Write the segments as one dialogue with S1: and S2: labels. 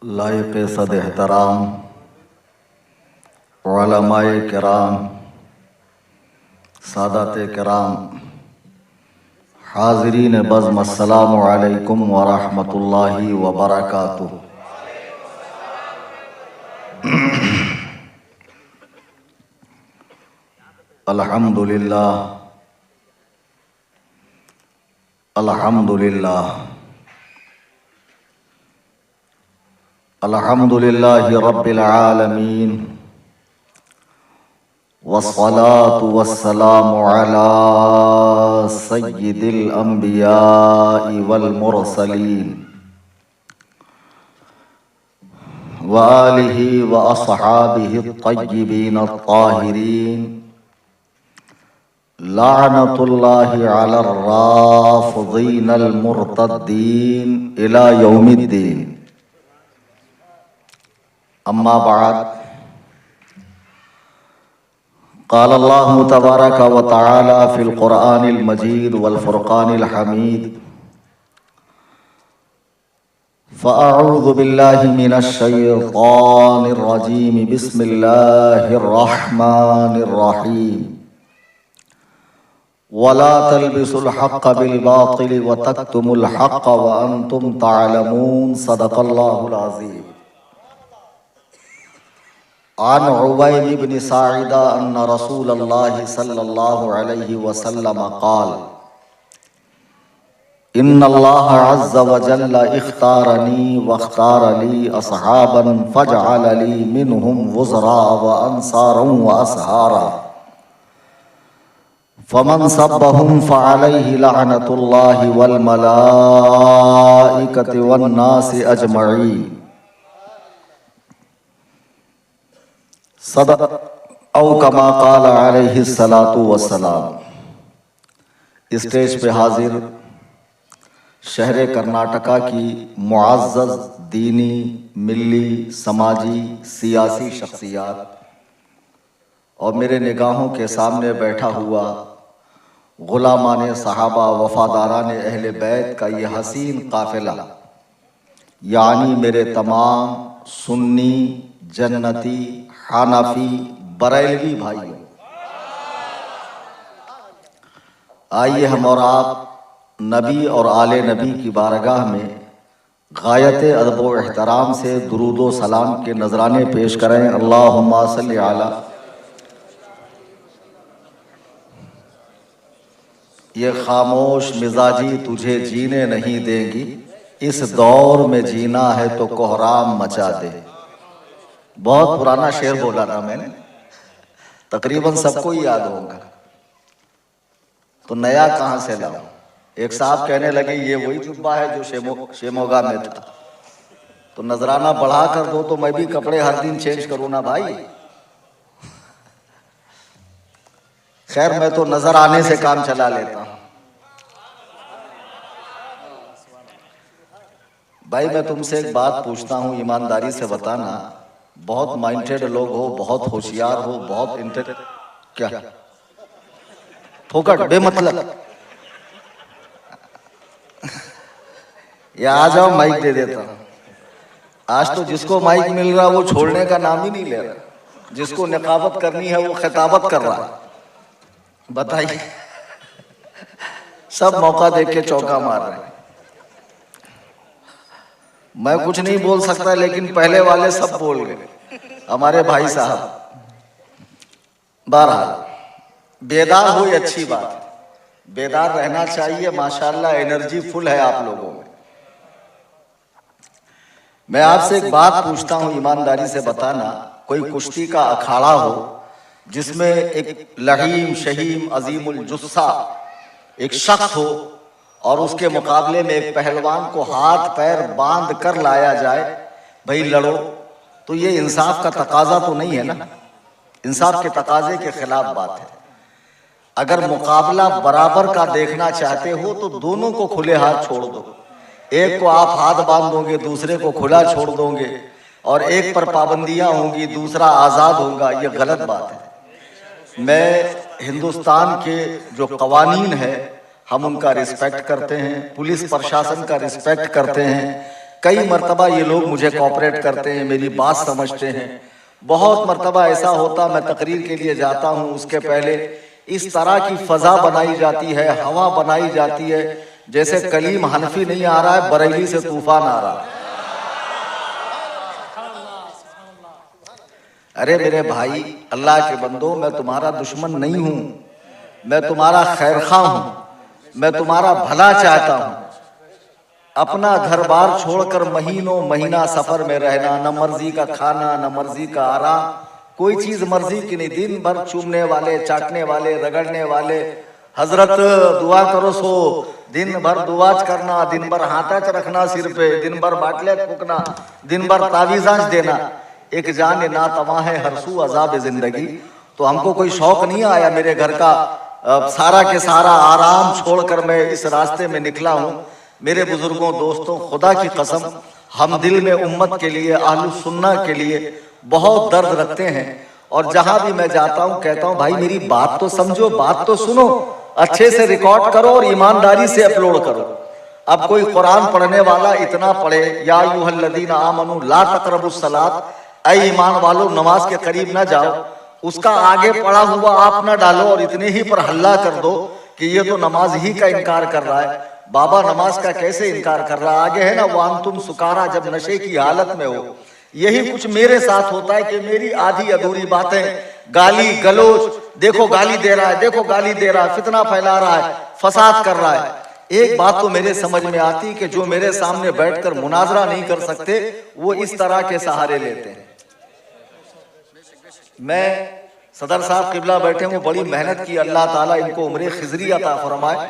S1: लायक सद एहतराम उलमाए किराम, सादात किराम, हाज़रीन बज़्म, अस्सलामु अलैकुम व रहमतुल्लाहि व बरकातुहू। अल्हम्दुलिल्लाह, अल्हम्दुलिल्लाह, अल्हम्दुलिल्लाहि रब्बिल आलमीन, वस्सलातु वस्सलामु अला सय्यिदिल अंबियाइ वल मुरसलीन व आलिहि व अस्हाबिहि अत्तय्यिबीन अत्ताहिरीन, लानतुल्लाहि अलर राफ़िदीनल मुर्तद्दीन इला यौमिद्दीन। अम्मा बाद, क़ाल अल्लाहु तबारक व तआला फ़िल क़ुरआनिल मजीद वल फ़ुरक़ानिल हमीद, फ़अऊज़ु बिल्लाहि मिनश शैतानिर रजीम, बिस्मिल्लाहिर रहमानिर रहीम। वला तल्बिसुल हक़्क़ बिल बातिल व तक्तुमुल हक़्क़ व अंतुम तअलमून। सदक़ल्लाहुल अज़ीम। आन उबैद इब्न साइदा अन्ना रसूलल्लाहि सल्लल्लाहु अलैहि वसल्लम क़ाल, इन्नल्लाह अज़्ज़ व जल्ल इख्तारनी वख्तार ली अस्हाबन फजअल ली मिनहुम वुज़रा व अंसारन व असहारा, फमन सब्बहुम फ़अलैहि लअनतुल्लाहि वल मलाइकति वन नासि अजमईन। सदक़ औ कमा क़ाल अलैहि सलातु वस्सलाम। स्टेज पे हाजिर शहर कर्नाटका की मुअज़्ज़ज़ दीनी, मिल्ली, समाजी, सियासी शख्सियात और मेरे निगाहों के सामने बैठा हुआ गुलामाने सहाबा, वफादाराने अहले बैत का ये हसीन काफ़िला, यानी मेरे तमाम सुन्नी, जन्नती, हनफी, बरेलवी भाइयों, आइए हम और आप नबी और आले नबी की बारगाह में गायत अदब व एहतराम से दुरूद व सलाम के नजराने पेश करें। अल्लाहुम्मा सल्लि अला। ये खामोश मिजाजी तुझे जीने नहीं देंगी, इस दौर में जीना है तो कोहराम मचा दे। बहुत पुराना शेर बोला था मैंने, तकरीबन सबको ही याद होगा, तो नया कहाँ से लाऊं। एक साहब कहने लगे ये वही जुब्बा है जो शेमोगा में था, तो नजराना बढ़ा कर दो तो मैं भी कपड़े हर दिन चेंज करूँ ना भाई। खैर मैं तो नजर आने से काम चला लेता हूं। भाई मैं तुमसे एक बात पूछता हूं, ईमानदारी से बताना। बहुत माइंडेड लोग हो, बहुत होशियार हो, बहुत क्या फोकट बेमतलब, या आ जाओ माइक दे देता हूं। आज तो जिसको माइक मिल रहा वो छोड़ने का नाम ही नहीं ले रहा, जिसको निकाबत करनी है वो खिताबत कर रहा है। बताइए, सब मौका देख के चौका मार रहे हैं। मैं कुछ नहीं बोल सकता, लेकिन पहले वाले सब बोल गए, हमारे भाई साहब। बहरहाल बेदार हो ये अच्छी बात है, बेदार रहना चाहिए। माशाल्लाह एनर्जी फुल है आप लोगों में। मैं आपसे एक बात पूछता हूं, ईमानदारी से बताना। कोई कुश्ती का अखाड़ा हो जिसमें एक लहीम, शहीम, अजीमुल जुस्सा एक शख्स हो और उसके मुकाबले में एक पहलवान को हाथ पैर बांध कर लाया जाए, भाई लड़ो, तो ये इंसाफ का तकाजा तो नहीं है ना। इंसाफ के तकाजे के खिलाफ बात है। अगर मुकाबला बराबर का देखना चाहते हो तो दोनों को खुले हाथ छोड़ दो। एक को आप हाथ बांध दोगे, दूसरे को खुला छोड़ दोगे, और एक पर पाबंदियां होंगी, दूसरा आजाद होगा। ये गलत बात है। मैं हिंदुस्तान के जो कवानीन है हम उनका रिस्पेक्ट करते हैं, पुलिस प्रशासन का रिस्पेक्ट करते हैं, कई मर्तबा ये लोग मुझे कोऑपरेट करते हैं, मेरी बात समझते हैं। बहुत मर्तबा ऐसा होता मैं तकरीर के लिए जाता हूँ, उसके पहले इस तरह की फजा बनाई जाती है, हवा बनाई जाती है जैसे कलीम हनफी नहीं आ रहा है, बरेली से तूफान आ रहा है। अरे मेरे भाई, अल्लाह के बंदो, मैं तुम्हारा दुश्मन नहीं हूं, मैं तुम्हारा खैरखा हूं, मैं तुम्हारा भला चाहता हूं। अपना घर बार छोड़कर महीनों महीना सफर में रहना, न मर्जी का खाना न मर्जी का आराम, कोई चीज मर्जी की नहीं, दिन भर चूमने वाले, चाटने वाले, रगड़ने वाले। हजरत दुआ करो सो, दिन भर दुआज करना, दिन भर हाथाच रखना सिर पे, दिन भर बाटले फूकना, दिन भर तावीज़ांच देना। एक जान ना तमा है हरसू अजाब जिंदगी। तो हमको कोई शौक नहीं आया, मेरे घर का सारा के सारा आराम छोड़कर मैं इस रास्ते में निकला हूँ। मेरे बुजुर्गों, दोस्तों, खुदा की कसम, हम दिल में उम्मत के लिए, अहलुस सुन्ना के लिए बहुत दर्द रखते हैं। और जहां भी मैं जाता हूं कहता हूं भाई मेरी बात तो समझो, बात तो सुनो, अच्छे से रिकॉर्ड करो और ईमानदारी से अपलोड करो। अब कोई कुरान पढ़ने वाला इतना पढ़े, या अय्युहल्लज़ीना आमनू ला तक़रबुस सलात, ऐ ईमान वालों नमाज के करीब ना जाओ, उसका आगे पड़ा हुआ आप ना डालो और इतने ही पर हल्ला कर दो कि ये तो नमाज ही का इनकार कर रहा है। बाबा नमाज का कैसे इनकार कर रहा है? आगे है ना, वांतुम सुकारा, जब नशे की हालत में हो। यही कुछ मेरे साथ होता है कि मेरी आधी अधूरी बातें, गाली गलोच, देखो गाली दे रहा है, देखो गाली दे रहा है, फितना फैला रहा है, फसाद कर रहा है। एक बात तो मेरे समझ में आती कि जो मेरे सामने बैठकर मुनाजरा नहीं कर सकते वो इस तरह के सहारे लेते हैं। मैं सदर साहब किबला बैठे हूँ, बड़ी मेहनत की, अल्लाह ताला इनको उम्र खिजरी अता फरमाए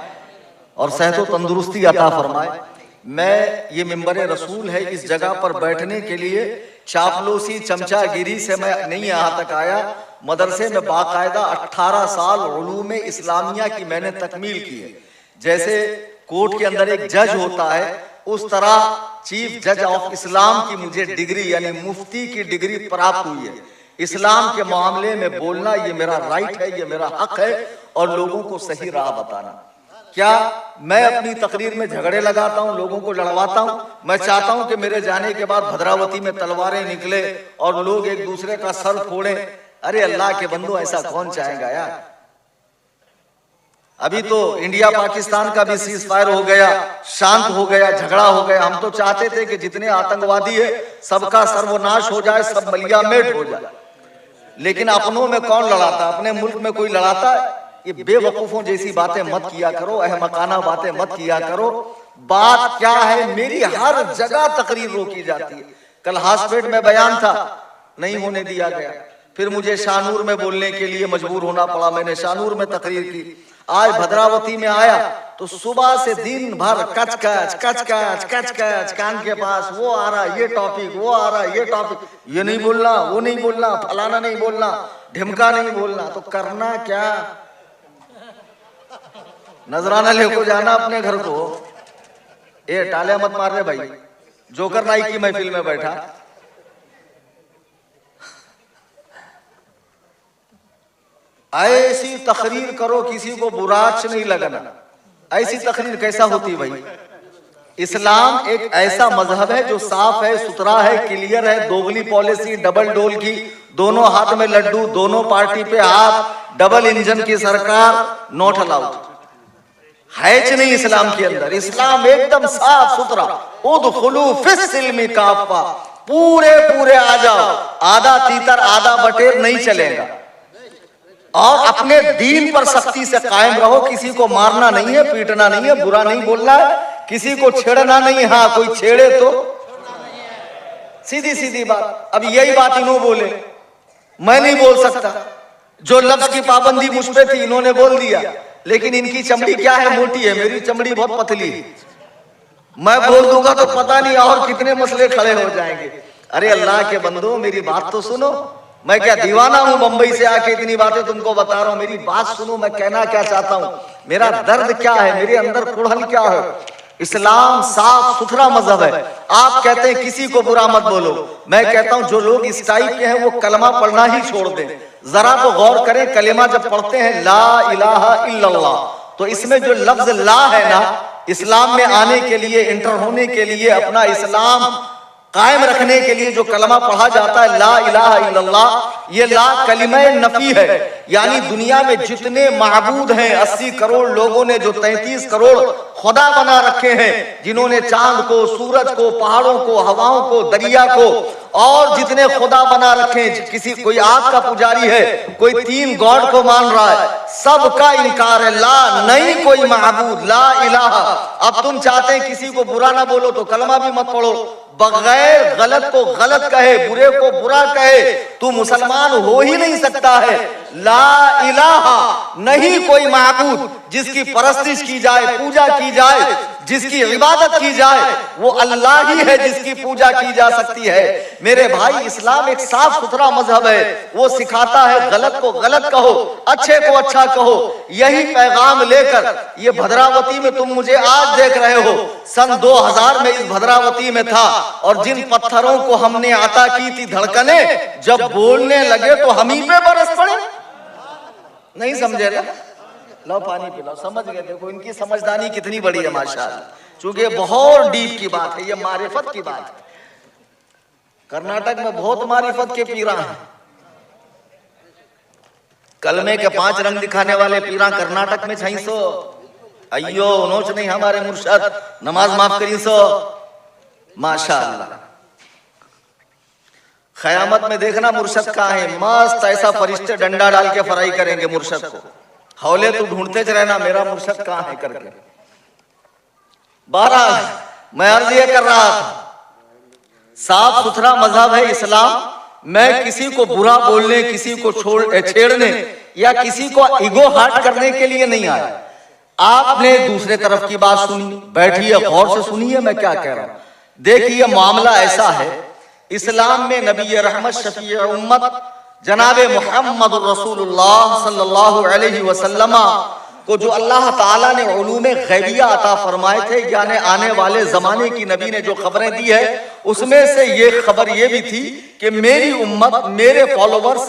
S1: और सेहत तंदुरुस्ती अता फरमाए। मैं, ये मिंबर रसूल है, इस जगह पर बैठने के लिए चापलूसी चमचागिरी से मैं नहीं यहाँ तक आया। मदरसे में बाकायदा 18 साल उलूम इस्लामिया की मैंने तकमील की है। जैसे कोर्ट के अंदर एक जज होता है, उस तरह चीफ जज ऑफ इस्लाम की मुझे डिग्री यानी मुफ्ती की डिग्री प्राप्त हुई है। इस्लाम के मामले में बोलना ये मेरा राइट है, ये मेरा हक है, और लोगों को सही राह बताना। क्या मैं अपनी तकरीर में झगड़े लगाता हूं, लोगों को लड़वाता हूं? मैं चाहता हूं कि मेरे जाने के बाद भद्रावती में तलवारें निकले और लोग एक दूसरे का सर फोड़े? अरे अल्लाह के बंदो, ऐसा कौन चाहेगा यार? अभी तो इंडिया पाकिस्तान का भी सीज फायर हो गया, शांत हो गया, झगड़ा हो गया। हम तो चाहते थे कि जितने आतंकवादी है सबका सर्वनाश हो जाए, सब मलिया मेट हो जाए। लेकिन अपनों में कौन लड़ाता? अपने मुल्क में कोई लड़ाता है? ये बेवकूफों जैसी बातें मत किया करो, अहमकाना बातें मत किया करो। बात क्या है, मेरी हर जगह तकरीर रोकी जाती है। कल हासपेट में बयान था, नहीं होने दिया गया। फिर मुझे शाहनूर में बोलने के लिए मजबूर होना पड़ा, मैंने शाहनूर में तकरीर की। आज भद्रावती में आया तो सुबह से दिन भर कच कच कच कच कच कच, कान के पास वो आ रहा ये टॉपिक, वो आ रहा ये टॉपिक, ये नहीं बोलना, वो नहीं बोलना, फलाना नहीं बोलना, ढिमका नहीं बोलना। तो करना क्या? नजराना लेको जाना अपने घर को। ए टाले मत मार रहे भाई, जोकर नाई की महफिल में बैठा। ऐसी तकरीर करो किसी को बुराच नहीं लगना। ऐसी तकरीर कैसा होती भाई? इस्लाम एक ऐसा मजहब है जो साफ है, सुथरा है, क्लियर है। दोगली पॉलिसी, डबल डोल की, दोनों हाथ में लड्डू, दोनों पार्टी पे हाथ, डबल इंजन की सरकार, नॉट अलाउड है नहीं इस्लाम के अंदर। इस्लाम एकदम साफ सुथरा। उदखुलू फिस्सिल्मी काफा, पूरे पूरे आ जाओ। आधा तीतर आधा बटेर नहीं चलेगा। और अपने दीन पर सख्ती से कायम रहो। किसी को मारना नहीं है, पीटना नहीं है, बुरा नहीं बोलना है, किसी को छेड़ना नहीं। हाँ, कोई छेड़े तो सीधी सीधी बात। अब यही बात इन्हों बोले, मैं नहीं बोल सकता। जो लफ्ज की पाबंदी मुझ पे थी इन्होंने बोल दिया। लेकिन इनकी चमड़ी क्या है, मोटी है, मेरी चमड़ी बहुत पतली है। मैं बोल दूंगा तो पता नहीं और कितने मसले खड़े हो जाएंगे। अरे अल्लाह के बंदो, मेरी बात तो सुनो। मैं क्या दीवाना हूं बंबई से आके इतनी बातें तुमको बता रहा हूं? मेरी बात सुनो, मैं कहना क्या चाहता हूं, मेरा दर्द क्या है, मेरे अंदर कुड़हल क्या है। इस्लाम साफ सुथरा मजहब है। आप कहते हैं किसी को बुरा मत बोलो, मैं कहता हूं जो लोग इस टाइप के हैं वो कलमा पढ़ना ही छोड़ दें। जरा तो गौर करें, कलिमा जब पढ़ते हैं ला इलाहा इल्लल्लाह, तो इसमें जो लफ्ज ला है ना, इस्लाम में आने के लिए, इंटर होने के लिए, अपना इस्लाम कायम रखने के लिए जो कलमा पढ़ा जाता है ला इलाहा इल्लल्लाह, ये ला कलिमा नफी है। यानी दुनिया में जितने माबूद हैं 80 करोड़ लोगों ने जो 33 करोड़ खुदा बना रखे हैं, जिन्होंने चांद को, सूरज को, पहाड़ों को, हवाओं को, दरिया को और जितने खुदा बना रखे हैं, किसी कोई आग का पुजारी है, कोई 3 गॉड को मान रहा है, सबका इनकार है। ला, नहीं कोई माबूद, ला इलाहा। अब तुम चाहते हैं किसी को बुरा ना बोलो तो कलमा भी मत पढ़ो, बगैर गलत को गलत कहे, बुरे को बुरा कहे, तू मुसलमान हो ही नहीं सकता है। ला इलाहा, नहीं कोई माबूद जिसकी परस्तिश की जाए, पूजा की जाए, जिसकी इबादत की जाए, वो अल्लाह ही है जिसकी पूजा की जा सकती है। मेरे भाई, इस्लाम एक साफ सुथरा मजहब है। वो सिखाता है गलत को गलत कहो, अच्छे को अच्छा कहो। यही पैगाम लेकर ये भद्रावती में तुम मुझे आज देख रहे हो, सन 2000 में इस भद्रावती में था और जिन पत्थरों को हमने आता की थी धड़कने, जब बोलने लगे तो हम ही पे बरस पड़े। नहीं समझे ना? लो पानी पिलाओ। समझ गए? देखो इनकी समझदारी कितनी बड़ी है माशाअल्लाह। चूंकि बहुत डीप की बात है, ये मारिफत की बात है। कर्नाटक में बहुत मारिफत के पीरा हैं। कलमे के 5 रंग दिखाने वाले पीरा कर्नाटक में 600। अयो नोच नहीं हमारे मुर्शद, नमाज माफ करी सो माशाअल्लाह। क़यामत में देखना मुर्शद कहाँ है, मस्त ऐसा फरिश्ते डंडा डाल के फराई करेंगे मुर्शद को। हौले तू ढूंढते रहना मेरा मुर्शद कहाँ है करके। बहरहाल मैं अर्ज ये कर रहा था, साफ सुथरा मजहब है इस्लाम। मैं किसी को बुरा बोलने, किसी को छेड़ने या किसी को ईगो हर्ट करने के लिए नहीं आया। आपने दूसरे तरफ की बात सुनी, बैठिए गौर से सुनिए मैं क्या कह रहा हूं। देखिए मामला ऐसा है, इस्लाम में नबी रहमत शफी उम्मत जनाबे मोहम्मद रसूलुल्लाह सल्लल्लाहु अलैहि वसल्लम को जो अल्लाह ताला ने उलूमे गैबिया अता फरमाए थे, यानी आने वाले जमाने की नबी ने जो खबरें दी है, उसमें से ये खबर ये भी थी कि मेरी उम्मत, मेरे फॉलोवर्स,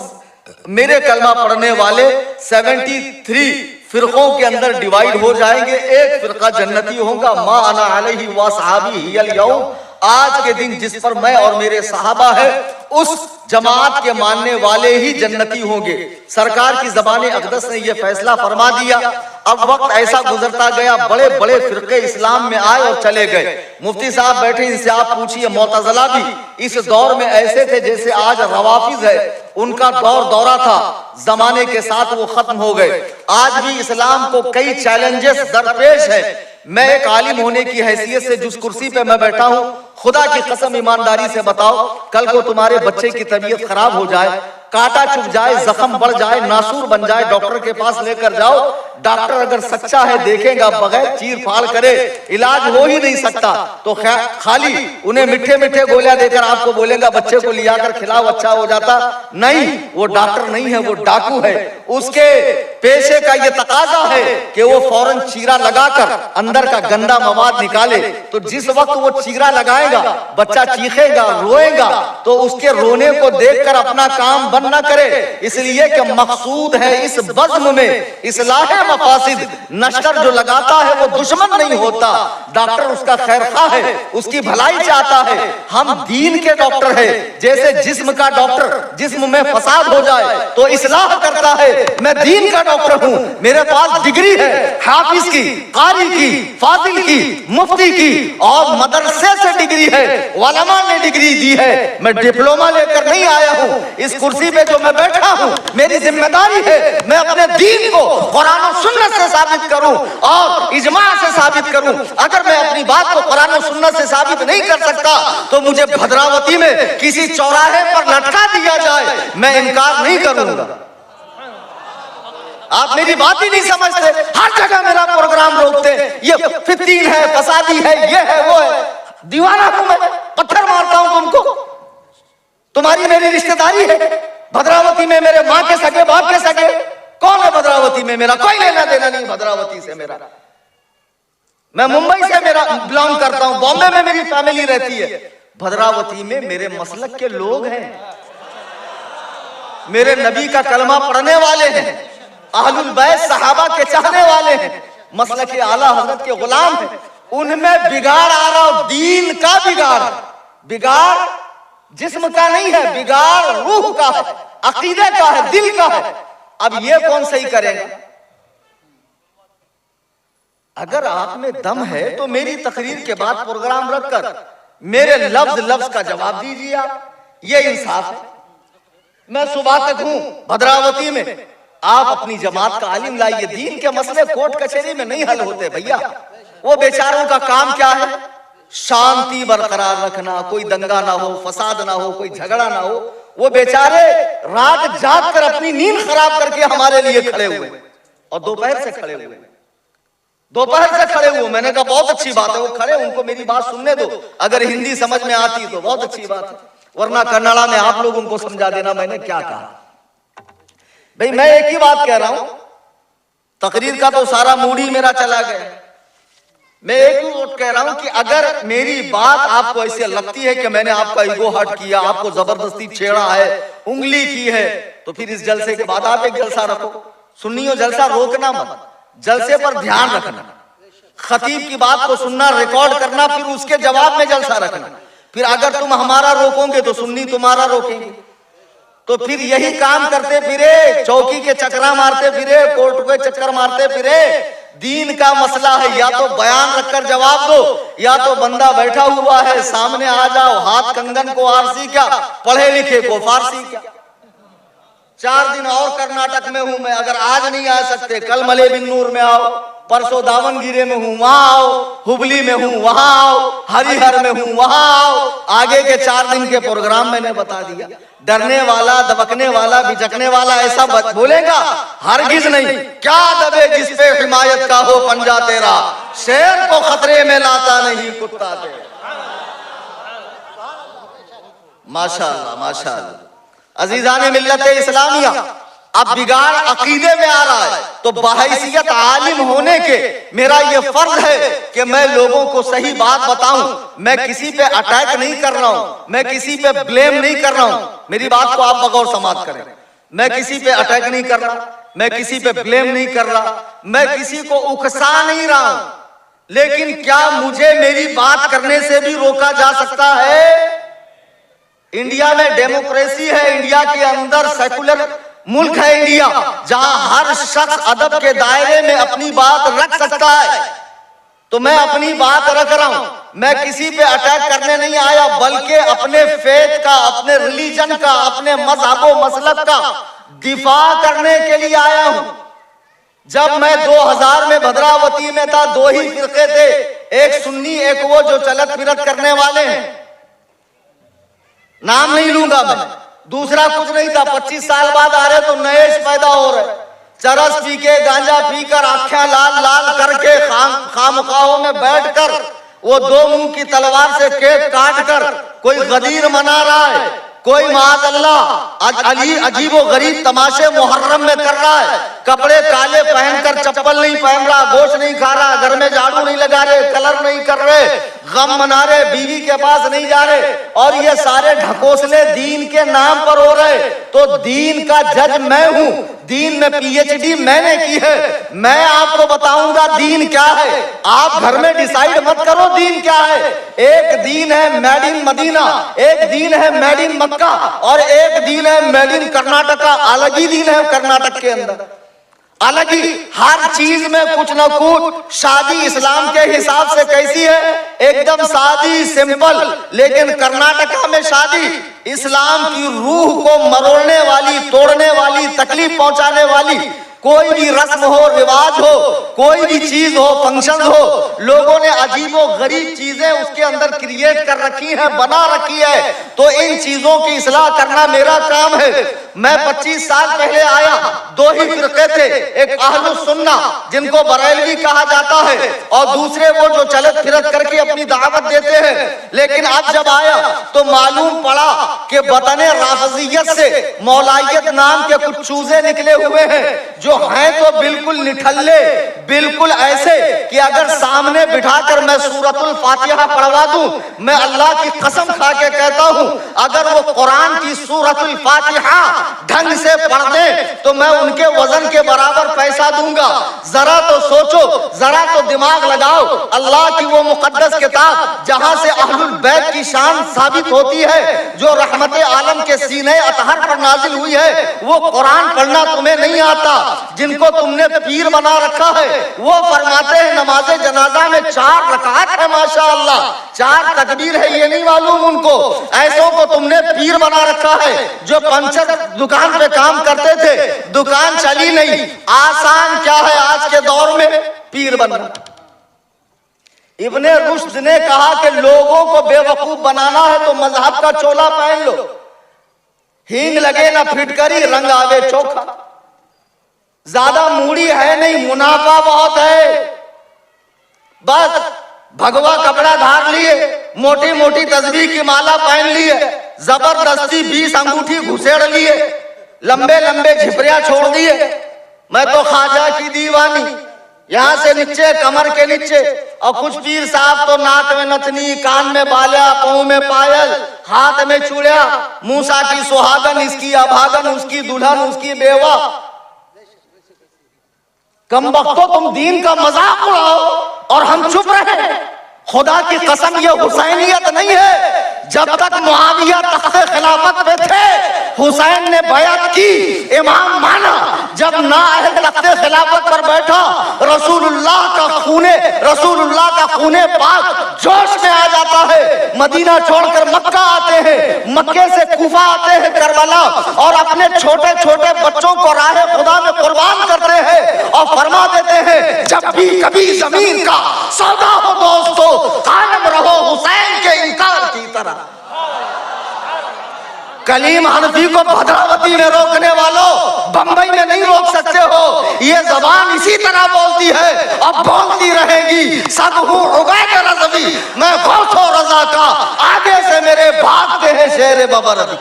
S1: मेरे कलमा पढ़ने वाले 73 फिरकों के अंदर डिवाइड हो जाएंगे। एक फिरका जन्नती होगा, मा अना अलैहि व सहाबी हियल यौम, आज के दिन जिस पर मैं और मेरे सहाबा है, उस जमात के मानने वाले ही जन्नती होंगे। सरकार की ज़बान अक़दस ने यह फैसला फरमा दिया। अब वक्त ऐसा गुजरता गया, बड़े बड़े फिरके इस्लाम में आए और चले गए। मुफ्ती साहब बैठे, इनसे आप पूछिए, मुअतज़िला भी इस दौर में ऐसे थे जैसे आज रवाफिज़ है, उनका दौरा था, जमाने के साथ वो खत्म हो गए। आज भी इस्लाम को कई चैलेंजेस दरपेश है। मैं एक आलिम होने की हैसियत से जिस कुर्सी पे मैं बैठा हूं, खुदा की कसम ईमानदारी से बताओ, कल को तुम्हारे बच्चे की तबीयत खराब हो जाए, कांटा चुभ जाए, जख्म बढ़ जाए, नासूर बन जाए, डॉक्टर के पास लेकर जाओ। डॉक्टर अगर सच्चा है देखेगा, बगैर चीर फाड़ करे इलाज हो ही नहीं सकता। तो खाली उन्हें मीठे मीठे गोलियां देकर आपको बोलेगा बच्चे को लिया कर खिलाओ, अच्छा हो जाता। नहीं, वो डॉक्टर नहीं है, वो डाकू है। उसके पेशे का ये तकाजा है कि वो फौरन चीरा लगाकर अंदर का गंदा मवाद निकाले। तो जिस वक्त वो चीरा लगाएगा, बच्चा चीखेगा, रोएगा, तो उसके रोने को देखकर अपना काम बंद न करे, इसलिए कि मकसूद है इस बज़्म में इस्लाह मफासिद। नश्तर जो लगाता है वो दुश्मन नहीं होता, डॉक्टर उसका खैर खा है, उसकी भलाई चाहता है। हम दीन के डॉक्टर है, जैसे जिस्म का डॉक्टर जिस्म में फसाद हो जाए तो इस्लाह करता है। मैं दीन का डॉक्टर हूं, मेरे पास डिग्री है, हाफिज की, कारी की, फाजिल की, मुफ्ती की और मदरसे से डिग्री है, उलमा ने डिग्री दी है। मैं डिप्लोमा लेकर नहीं आया हूं। इस कुर्सी पे जो मैं बैठा हूं, मेरी जिम्मेदारी है मैं अपने दीन को कुरान और सुन्नत से साबित करूं और इजमा से साबित करूं। अगर मैं अपनी बात को कुरान और सुन्नत से साबित नहीं कर सकता तो मुझे भद्रावती में किसी चौराहे पर लटका दिया जाए, मैं इनकार नहीं करूंगा। आप मेरी बात ही नहीं समझते, हर जगह मेरा प्रोग्राम रोकते, ये फितीन है, फसादी है, ये है, वो है। दीवाना हूं मैं, पत्थर मारता हूं तुमको, तुम्हारी मेरी रिश्तेदारी है। भद्रावती में मेरे माँ के सगे, बाप के सगे, कौन है भद्रावती में? मेरा कोई लेना देना नहीं भद्रावती से। मेरा, मैं मुंबई से मेरा बिलोंग करता हूं, बॉम्बे में मेरी फैमिली रहती है। भद्रावती में मेरे मसलक के लोग हैं, मेरे नबी का कलमा पढ़ने वाले हैं, अहलुल बैत सहाबा के चाहने वाले हैं। मसलक के आला हजरत के गुलाम हैं, उनमें बिगाड़ आ रहा हो, दीन का बिगाड़। बिगाड़ जिस्म का नहीं है, बिगाड़ रूह का है, अकीदे का है, दिल का है। अब ये कौन सही करेगा? अगर आप में दम है तो मेरी तकरीर के बाद प्रोग्राम रखकर मेरे लफ्ज लफ्ज का जवाब दीजिए आप, ये इंसाफ है। मैं सुबह तक हूं भद्रावती में, आप अपनी जमात का आलिम लाइए। दीन के मसले कोर्ट कचहरी में नहीं हल होते भैया। वो बेचारों का काम क्या है? शांति बरकरार रखना, कोई दंगा ना हो, फसाद ना हो, कोई झगड़ा ना हो। वो बेचारे रात जाग कर अपनी नींद खराब करके हमारे लिए खड़े हुए, और दोपहर से खड़े हुए, दोपहर से खड़े हुए। मैंने कहा बहुत अच्छी बात है, वो खड़े, उनको मेरी बात सुनने दो। अगर हिंदी समझ में आती तो बहुत अच्छी बात है, वरना कन्नड़ा में आप लोग उनको समझा देना मैंने क्या कहा। भाई मैं एक ही बात कह रहा हूं, तकरीर का तो सारा मूड ही मेरा चला गया। मैं एक ही बात कह रहा हूं कि अगर मेरी बात आपको ऐसे लगती है कि मैंने आपका ईगो हर्ट किया, आपको जबरदस्ती छेड़ा है, उंगली की है, तो फिर इस जलसे के बाद आप एक जलसा रखो। सुन्नियों, जलसा रोकना मत, जलसे पर ध्यान रखना, खतीब की बात को सुनना, रिकॉर्ड करना, फिर उसके जवाब में जलसा रखना। फिर अगर तुम हमारा रोकोगे तो सुन्नी तुम्हारा रोकेंगे। तो फिर यही काम करते फिरे, चौकी के चक्रा मारते फिरे, कोर्ट के चक्कर मारते फिरे। दीन का मसला है, या तो बयान रखकर जवाब दो, या तो बंदा बैठा हुआ है सामने आ जाओ। हाथ कंगन को आरसी क्या, पढ़े लिखे को फारसी क्या। 4 दिन और कर्नाटक में हूं मैं, अगर आज नहीं आ सकते कल मले बिन नूर में आओ, परसों दावनगिरी में हूं वहां आओ, हुबली में हूं वहां आओ, हरिहर में हूं वहां आओ। आगे के 4 दिन के प्रोग्राम मैंने बता दिया। डरने वाला, दबकने वाला, बिचकने वाला ऐसा बोलेगा हरगिज नहीं। क्या दबे जिस पे हिमायत का हो पंजा तेरा, शेर को खतरे में लाता नहीं कुत्ता तेरा। माशाअल्लाह माशाअल्लाह। अजीजाने मिल्लत इस्लामिया, अब बिगाड़ अकीदे में आ रहा है, तो बहैसियत आलिम होने के मेरा ये फर्ज है कि मैं लोगों को सही बात बताऊं। मैं किसी पे अटैक नहीं कर रहा हूं, मैं किसी पे ब्लेम नहीं कर रहा हूं। मेरी बात को आप बगौर समाप्त करें। मैं किसी पे अटैक नहीं कर रहा, मैं किसी पे ब्लेम नहीं कर रहा, मैं किसी को उकसा नहीं रहा हूं। लेकिन क्या मुझे मेरी बात करने से भी रोका जा सकता है? इंडिया में डेमोक्रेसी है, इंडिया के अंदर सेकुलर मुल्क है इंडिया, जहां हर शख्स अदब के दायरे में अपनी बात रख सकता है। तो मैं अपनी बात रख रहा हूं, मैं किसी पे अटैक करने नहीं आया, बल्कि अपने फेथ का, अपने रिलीजन का, अपने मजहब व मसलक का दिफा करने के लिए आया हूं। जब मैं 2000 में भद्रावती में था, 2 ही फिरके थे, एक सुन्नी, एक वो जो चलत फिरत करने वाले हैं, नाम नहीं लूंगा मैं। दूसरा कुछ नहीं था। 25 साल बाद आ रहे तो नएश पैदा हो रहे, चरस पी के, गांजा पीकर, आंखें लाल लाल करके, खामखाओं में बैठकर, वो 2 मुंह की तलवार से केक काट कर कोई गदीर मना रहा है, कोई माअल्लाह अजीबो गरीब तमाशे मुहर्रम में कर रहा है। कपड़े काले पहनकर, चप्पल नहीं पहन रहा, गोश्त नहीं खा रहा, घर में झाड़ू नहीं लगा रहे, कलर नहीं कर रहे, गम मना रहे, बीवी के पास नहीं जा रहे, और ये सारे ढकोसले दीन के नाम पर हो रहे। तो दीन का जज मैं हूं, दीन में PhD मैंने की है। मैं आपको बताऊंगा दीन क्या है। आप घर में डिसाइड मत करो दीन क्या है। एक दीन है मेड इन मदीना, एक दीन है मेड इन मक्का, और एक दीन है मेड इन कर्नाटका। अलग ही दीन है कर्नाटक के अंदर, अलग ही हर चीज में कुछ न कुछ। शादी इस्लाम के हिसाब से कैसी है? एकदम सादी, सिंपल। लेकिन कर्नाटका में शादी इस्लाम की रूह को मरोड़ने वाली, तोड़ने वाली, तकलीफ पहुंचाने वाली। कोई भी रस्म हो, रिवाज हो, कोई भी चीज हो, फंक्शन हो, लोगों ने अजीबो गरीब चीजें उसके अंदर क्रिएट कर रखी है, बना रखी है। तो इन चीजों की इस्लाह करना मेरा काम है। मैं 25 साल पहले आया, 2 ही फिरके थे, एक अहलुस सुन्ना जिनको बरेलवी कहा जाता है, और दूसरे वो जो चलत फिरत करके अपनी दावत देते हैं। लेकिन अब जब आया तो मालूम पड़ा कि वतने राफजियत से मौलाइयत नाम के कुछ चूजे निकले हुए हैं, जो हैं तो बिल्कुल निठल्ले, बिल्कुल ऐसे कि अगर सामने बिठाकर मैं सूरतुल फातिहा पढ़वा दूं, मैं अल्लाह की कसम खा के कहता हूं, अगर वो कुरान की सूरतुल फातिहा ढंग से पढ़ दे तो मैं उनके वजन के बराबर पैसा दूंगा। जरा तो सोचो, जरा तो दिमाग लगाओ। अल्लाह की वो मुकद्दस किताब जहां से अहलुल बैत की शान साबित होती है, जो रहमत आलम के सीने अतहर पर नाजिल हुई है, वो कुरान पढ़ना तुम्हें नहीं आता, जिनको तुमने पीर बना रखा है, वो फरमाते हैं नमाजे जनाजा में 4 रकात है माशाअल्लाह, 4 तकबीर है, ये नहीं मालूम उनको। ऐसों को तुमने पीर बना रखा है, जो पंचर दुकान पे काम करते थे, दुकान चली नहीं। आसान क्या है आज के दौर में पीर बनना। इब्ने रुश्द ने कहा कि लोगों को बेवकूफ बनाना है तो मजहब का चोला पहन लो, हींग लगे ना फिटकरी, रंग आवे चोखा। ज्यादा मूड़ी है नहीं, मुनाफा बहुत है। बस भगवा कपड़ा धार लिए, मोटी मोटी तस्बीह की माला पहन लिए, जबरदस्ती 20 अंगूठी घुसेड़ लिए, लंबे लंबे झिपरिया छोड़ दिए। मैं तो ख्वाजा की दीवानी, यहाँ से नीचे कमर के नीचे। और कुछ पीर साहब तो नाक में नथनी, कान में बाल्या, पाँव में पायल, हाथ में चूड़िया। मूसा की सुहागन, इसकी अभागन, उसकी दुल्हन, उसकी बेवा। कम वक्तो तुम दीन का मजाक उड़ाओ और हम चुप रहे। खुदा की कसम ये हुसैनियत नहीं है। जब तक मुआविया तख्ते खिलाफत पे थे, हुसैन ने बैअत की, इमाम माना। जब नाअहल तख्ते खिलाफत पर बैठा, रसूलुल्लाह का खूने पाक जोश में आ जाता है। मदीना छोड़कर मक्का आते हैं, मक्के से कूफा आते हैं, करबला, और अपने छोटे छोटे बच्चों को राहे खुदा में कुर्बान करते हैं और फरमा देते हैं, जब भी कभी जमीन का सौदा हो दोस्तों, कायम रहो हुसैन के इनकार की तरह। कलीम हनफी को भद्रावती में रोकने वालों, बंबई में नहीं रोक सकते हो। ये जबान इसी तरह बोलती है और बोलती रहेगी। सब हूँ उबैद रज़वी, मैं गौसो रज़ा का, आगे से मेरे भागते हैं शेर बबरदी।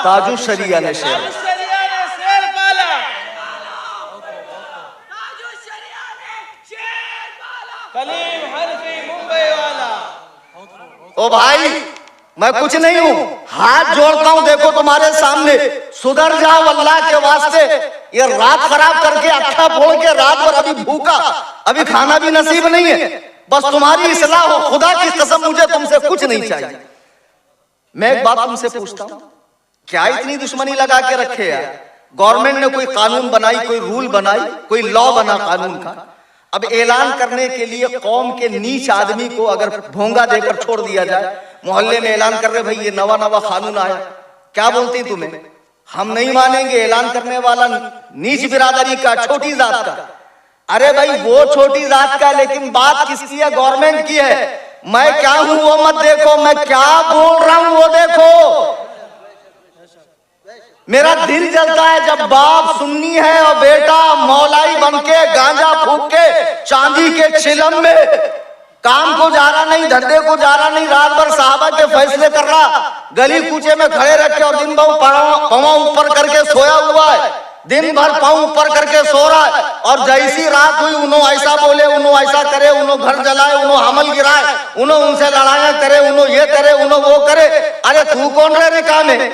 S1: ताजु शरिया ने शेर पाला। कलीम हनफी मुंबई वाला। ओ भाई, मैं कुछ नहीं हूं, हाथ जोड़ता हूं, देखो तुम्हारे सामने, सुधर जाओ अल्लाह के वास्ते। ये रात खराब करके, अक्खा फोड़ के रात भर अभी भूखा, अभी खाना भी नसीब नहीं है। बस तुम्हारी इस्लाह हो, खुदा की कसम मुझे तुमसे कुछ नहीं चाहिए। मैं एक बात तुमसे पूछता हूं, क्या इतनी दुश्मनी लगा के रखे यार? गवर्नमेंट ने कोई कानून बनाई, कोई रूल बनाई, कोई लॉ बना कानून का। अब ऐलान करने के लिए कौम के नीच आदमी को अगर भोंगा देकर छोड़ दिया जाए, मोहल्ले में ऐलान कर रहे भाई ये नवा नवा कानून आया, क्या बोलती तुम्हें? हम नहीं मानेंगे, ऐलान करने वाला नीच बिरादरी का, छोटी जात का। अरे भाई वो छोटी जात का, लेकिन बात किसकी है? गवर्नमेंट की है। मैं क्या हूं वो मत देखो, मैं क्या बोल रहा हूं वो देखो। मेरा दिल जलता है जब बाप सुन्नी है और बेटा मौलाई बनके गांजा फूक के चांदी के चिलम में काम को जा रहा नहीं, धंधे को जा रहा नहीं, रात भर साहबा के फैसले कर रहा, गली कूचे में खड़े रखे और दिन भर पाँव ऊपर करके सोया हुआ है, दिन भर पाँव ऊपर करके सो रहा है। और जैसी रात हुई, उन्हों ऐसा बोले, उन्हों ऐसा करे, उन्हों घर जलाए, उन्हों हमल गिराए, उन्हों उनसे लड़ाइयां करे, उन्हों ये करे, उन्हों वो करे। अरे तू कौन रहे काम है?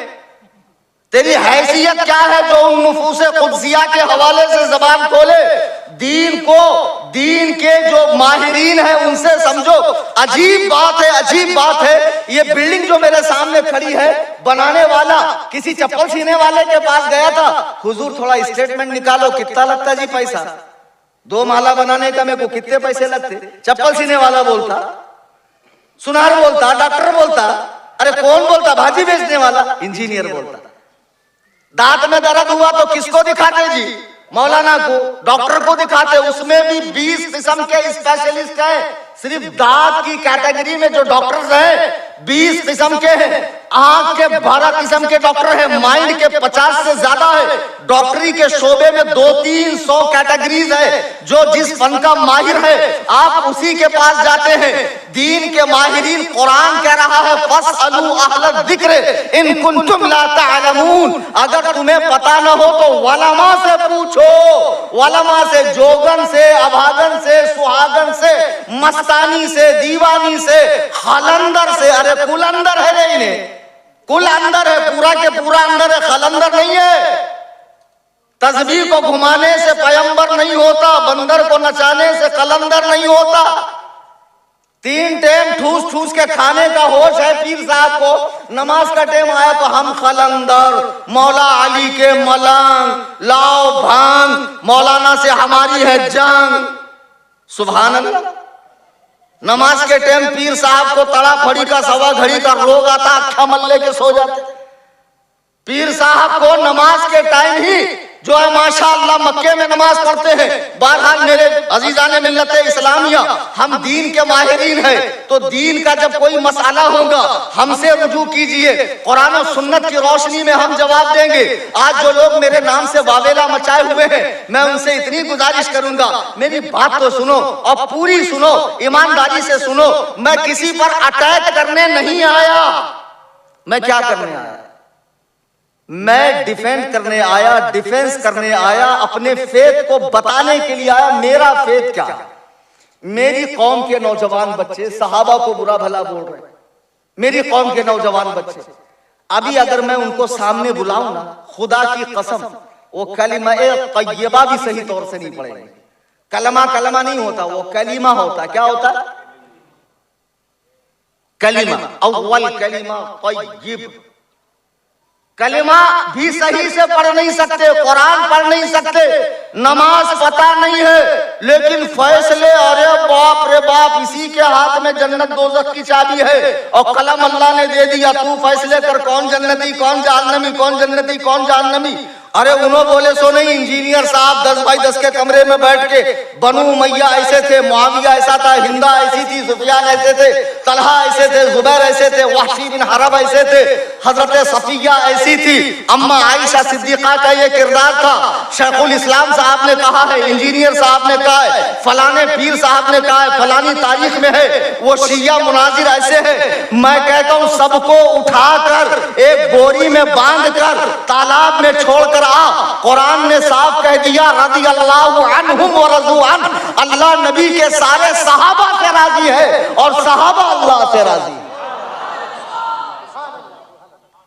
S1: तेरी हैसियत क्या है जो उन नुफूसे कुद्सिया के हवाले से जबान खोले? दीन को, दीन के जो माहिरीन है उनसे समझो। अजीब बात है, अजीब बात है। ये बिल्डिंग जो मेरे सामने खड़ी है, बनाने वाला किसी चप्पल सीने वाले के पास गया था, हुजूर थोड़ा स्टेटमेंट निकालो, कितना लगता जी पैसा? 2 माला बनाने का मेरे को कितने पैसे लगते? चप्पल सीने वाला बोलता, सुनार बोलता, डॉक्टर बोलता, अरे कौन बोलता? भाजी बेचने वाला, इंजीनियर बोलता। दांत में दर्द हुआ तो किसको दिखाते जी? मौलाना को, डॉक्टर को दिखाते। उसमें भी 20 किस्म के स्पेशलिस्ट हैं। सिर्फ दांत की कैटेगरी में जो डॉक्टर्स हैं, 20 किस्म के हैं, आंख के 12 किस्म के डॉक्टर हैं, माइंड के 50 से ज्यादा है, डॉक्टरी के शोबे में 200-300 कैटेगरीज है। जो जिस फन का माहिर है आप उसी के पास जाते हैं। दीन के माहिरीन, कुरान कह रहा है फस्अलू अहल ज़िक्र इन कुंतुम ला तअलमून, अगर तुम्हें पता न हो तो वलमा से पूछो। वलमा से, जोगन से, अभागन से, सुहागन से, मस्तानी से, दीवानी से, खलंदर से। अरे कुल अंदर है रे, इन्हें कुल अंदर है, पूरा के पूरा अंदर है, खलंदर नहीं है। तस्बीह को घुमाने से पैगंबर नहीं होता, बंदर को नचाने से कलंदर नहीं होता। 3 टाइम ठूस ठूस के खाने का होश है पीर साहब को, नमाज का टाइम आया तो हम खलंदर, मौला अली के मलंग, लाओ भांग, मौलाना से हमारी है जंग। सुभान अल्लाह। नमाज के टाइम पीर साहब को तड़ा फड़ी का, सवा घड़ी का रोग आता, अक्खा मल्ले के सो जाते। पीर साहब को नमाज के टाइम ही जो है माशाअल्लाह मक्के में नमाज पढ़ते हैं। बहरहाल मेरे अजीजान मिल्लत इस्लामिया, हम दीन के माहिरीन हैं, तो दीन का जब कोई मसला होगा हमसे रुजू कीजिए, कुरान और सुन्नत की रोशनी में हम जवाब देंगे। आज जो लोग मेरे नाम से वावेला मचाए हुए हैं, मैं उनसे इतनी गुजारिश करूंगा, मेरी बात तो सुनो और पूरी सुनो, ईमानदारी से सुनो। मैं किसी पर अटैक करने नहीं आया, मैं क्या करने आया? मैं डिफेंड करने आया, डिफेंस करने आया, अपने फेथ को बताने के लिए आया। मेरा फेथ क्या? मेरी कौम के नौजवान बच्चे सहाबा को बुरा भला बोल रहे हैं, मेरी कौम के नौजवान बच्चे। अभी अगर मैं उनको सामने बुलाऊं ना, खुदा की कसम वो कलिमा तय्यबा भी सही तौर से नहीं पढ़ेंगे। कलमा कलमा नहीं होता, वो कलिमा होता। क्या होता? कलिमा, अव्वल कलिमा तय्यब। कलिमा भी सही से पढ़ नहीं सकते, कुरान पढ़ नहीं सकते, नमाज पता नहीं है, लेकिन फैसले, अरे बाप रे बाप, इसी के हाथ में जन्नत दोज़ख की चाबी है और कलम अल्लाह ने दे दिया, तू फैसले कर कौन जन्नती कौन जहन्नमी, कौन जन्नती कौन जहन्नमी। अरे उन्होंने बोले सो नहीं, इंजीनियर साहब 10 बाई 10 के कमरे में बैठ के, बनु उमैया ऐसे थे, मुआविया ऐसा था, हिंदा ऐसी थी, सुफियान ऐसे थे, तलहा ऐसे थे, जुबैर ऐसे थे, वहशी बिन हरब ऐसे थे, हजरत सफिया ऐसी थी, अम्मा आयशा सिद्दीका का ये किरदार था। शेखुल इस्लाम साहब ने कहा है, इंजीनियर साहब ने कहा है, फलाने पीर साहब ने कहा है, फलानी तारीख में है, वो शिया मुनाजिर ऐसे है। मैं कहता हूँ सबको उठाकर एक बोरी में बांध कर तालाब में छोड़कर कुरान ने साफ कह दिया, रज़ी अल्लाहु अन्हुम व रज़ू अन, अल्लाह नबी के सारे सहाबा से राजी है और सहाबा अल्लाह से राजी।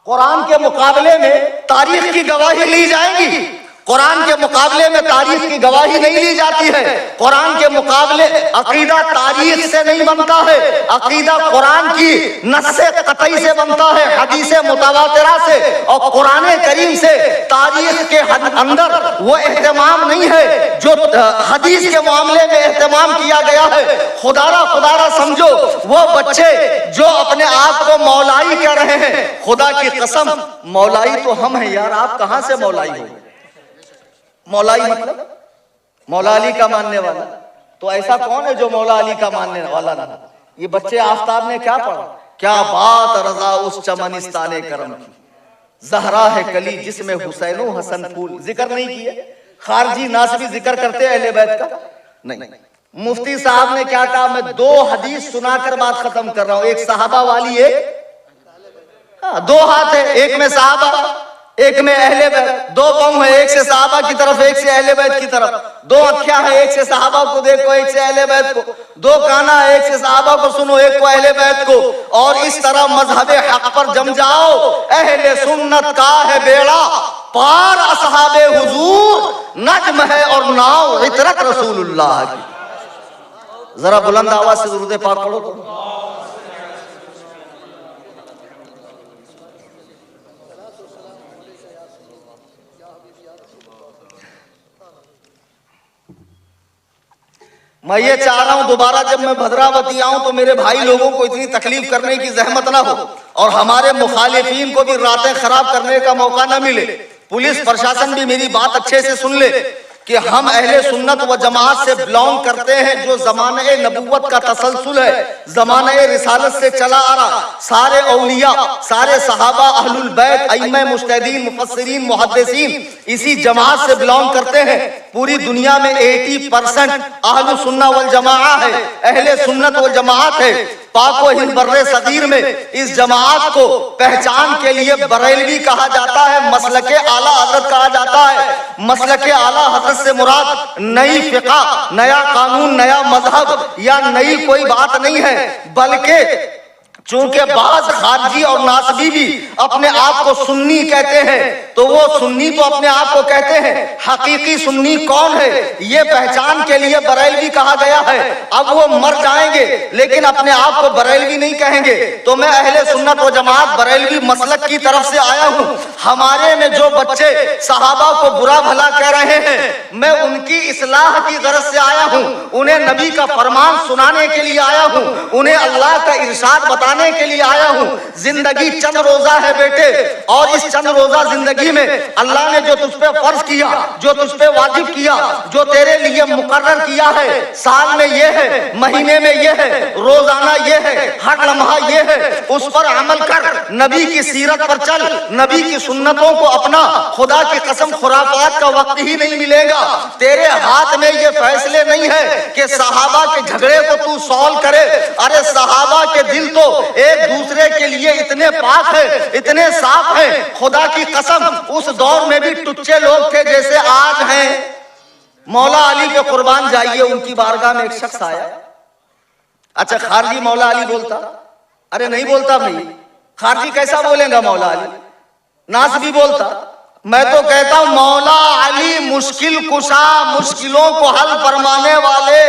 S1: कुरान के मुकाबले में तारीख की गवाही ली जाएगी, कुरान के मुकाबले में तारीख की गवाही नहीं ली जाती है। कुरान के मुकाबले अकीदा तारीख से नहीं बनता है, अकीदा कुरान की नस्से कतई से बनता है, हदीसे मुतवातिरा से और कुरान करीम से। तारीख के अंदर वो एहतमाम नहीं है जो हदीस के मामले में एहतमाम किया गया है। खुदारा समझो, वो बच्चे जो अपने आप को मौलाई कह रहे हैं, खुदा की कसम मौलाई तो हम हैं यार, आप कहां से मौलाई हो? मौलाई मतलब मौला अली का मानने वाला, तो ऐसा कौन है जो मौला अली का मानने वाला ना? ये बच्चे आफ्ताब ने क्या पढ़ा? क्या बात रजा उस चमनिस्ताने करम की, जहरा है कली जिसमें हुसैनो हसन फूल। जिक्र नहीं किए, खारजी नास भी जिक्र करते अहले बैत का नहीं। मुफ्ती साहब ने क्या कहा? मैं 2 हदीस सुनाकर बात खत्म कर रहा हूं। एक सहाबा वाली है, 2 हाथ है, एक में सहाबा एक में अहले बैत, 2 पांव है, एक से सहाबा की तरफ एक से अहले बैत की तरफ, 2 अखियां है, एक से सहाबा को देखो एक से अहले बैत को, 2 काना है, एक से सहाबा को सुनो एक को अहले बैत को। और इस तरह मजहबे हक पर जम जाओ, अहले सुन्नत का है बेड़ा पार, असहाबे हुजूर नज्म है और नाव इतरत रसूलुल्लाह की। जरा बुलंद आवाज से दुरूद पाक पढ़ो तो। मैं ये चाह रहा हूं दोबारा जब मैं भद्रावती आऊं तो मेरे भाई लोगों को इतनी तकलीफ करने की जहमत ना हो और हमारे मुखालिफिन को भी रातें खराब करने का मौका ना मिले। पुलिस प्रशासन भी मेरी बात अच्छे से सुन ले। कि हम अहले सुन्नत व जमात से बिलोंग करते हैं, जो ज़माने नबुव्वत का तसलसल है, ज़माने रिसालत से चला आ रहा। सारे औलिया, सारे सहाबा, अहलुल बैत, अइम्मा मुज्तहिदीन, मुफस्सिरीन, मुहद्दिसीन इसी जमात से बिलोंग करते हैं। पूरी दुनिया में 80% अहलुस सुन्ना वल जमाआ है, अहले सुन्नत वल जमात है। पाको हिंद बर्रे सगीर में इस जमात को पहचान के लिए बरेलवी कहा जाता है, मसलके आला हजरत कहा जाता है। मसलके आला हजरत से मुराद नई फिक़ा, नया कानून, नया मजहब या नई कोई बात नहीं है, बल्कि चूंकि बाज खारजी और नासबी भी अपने आप को सुन्नी कहते हैं, तो वो सुन्नी तो अपने आप को कहते हैं, हकीकी सुन्नी कौन है ये पहचान के लिए बरेलवी कहा गया है। अब वो मर जाएंगे लेकिन अपने आप को बरेलवी नहीं कहेंगे। तो मैं अहले सुन्नत व जमात बरेलवी मसलक की तरफ से आया हूँ। हमारे में जो बच्चे सहाबा को बुरा भला कह रहे हैं, मैं उनकी इस्लाह की गरज से आया हूँ, उन्हें नबी का फरमान सुनाने के लिए आया हूँ, उन्हें अल्लाह का इरशाद बताने के लिए आया हूं। जिंदगी चंद रोजा है बेटे, और इस चंद रोजा जिंदगी में अल्लाह ने जो तुझ पे फर्ज किया, जो तुझ पे वाजिब किया, जो तेरे लिए मुकर्रर किया है, साल में ये है, महीने में ये है, रोजाना ये है, हर लम्हा ये है, उस पर अमल कर, नबी की सीरत पर चल, नबी की सुन्नतों को अपना। खुदा की कसम खुराफात का वक्त ही नहीं मिलेगा। तेरे हाथ में ये फैसले नहीं है कि सहाबा के झगड़े को तू सॉल्व करे। अरे सहाबा के दिल तो एक दूसरे के लिए इतने पाक है, इतने साफ है, खुदा की कसम उस दौर में भी टुच्चे लोग थे जैसे आज हैं। मौला अली पे कुर्बान जाइए, उनकी बारगाह में एक शख्स आया। अच्छा, खारजी मौला अली बोलता? अरे नहीं बोलता भाई, खारजी कैसा बोलेगा मौला अली? नासबी बोलता। मैं तो कहता हूं मौला अली मुश्किल कुशा, मुश्किलों को हल फरमाने वाले,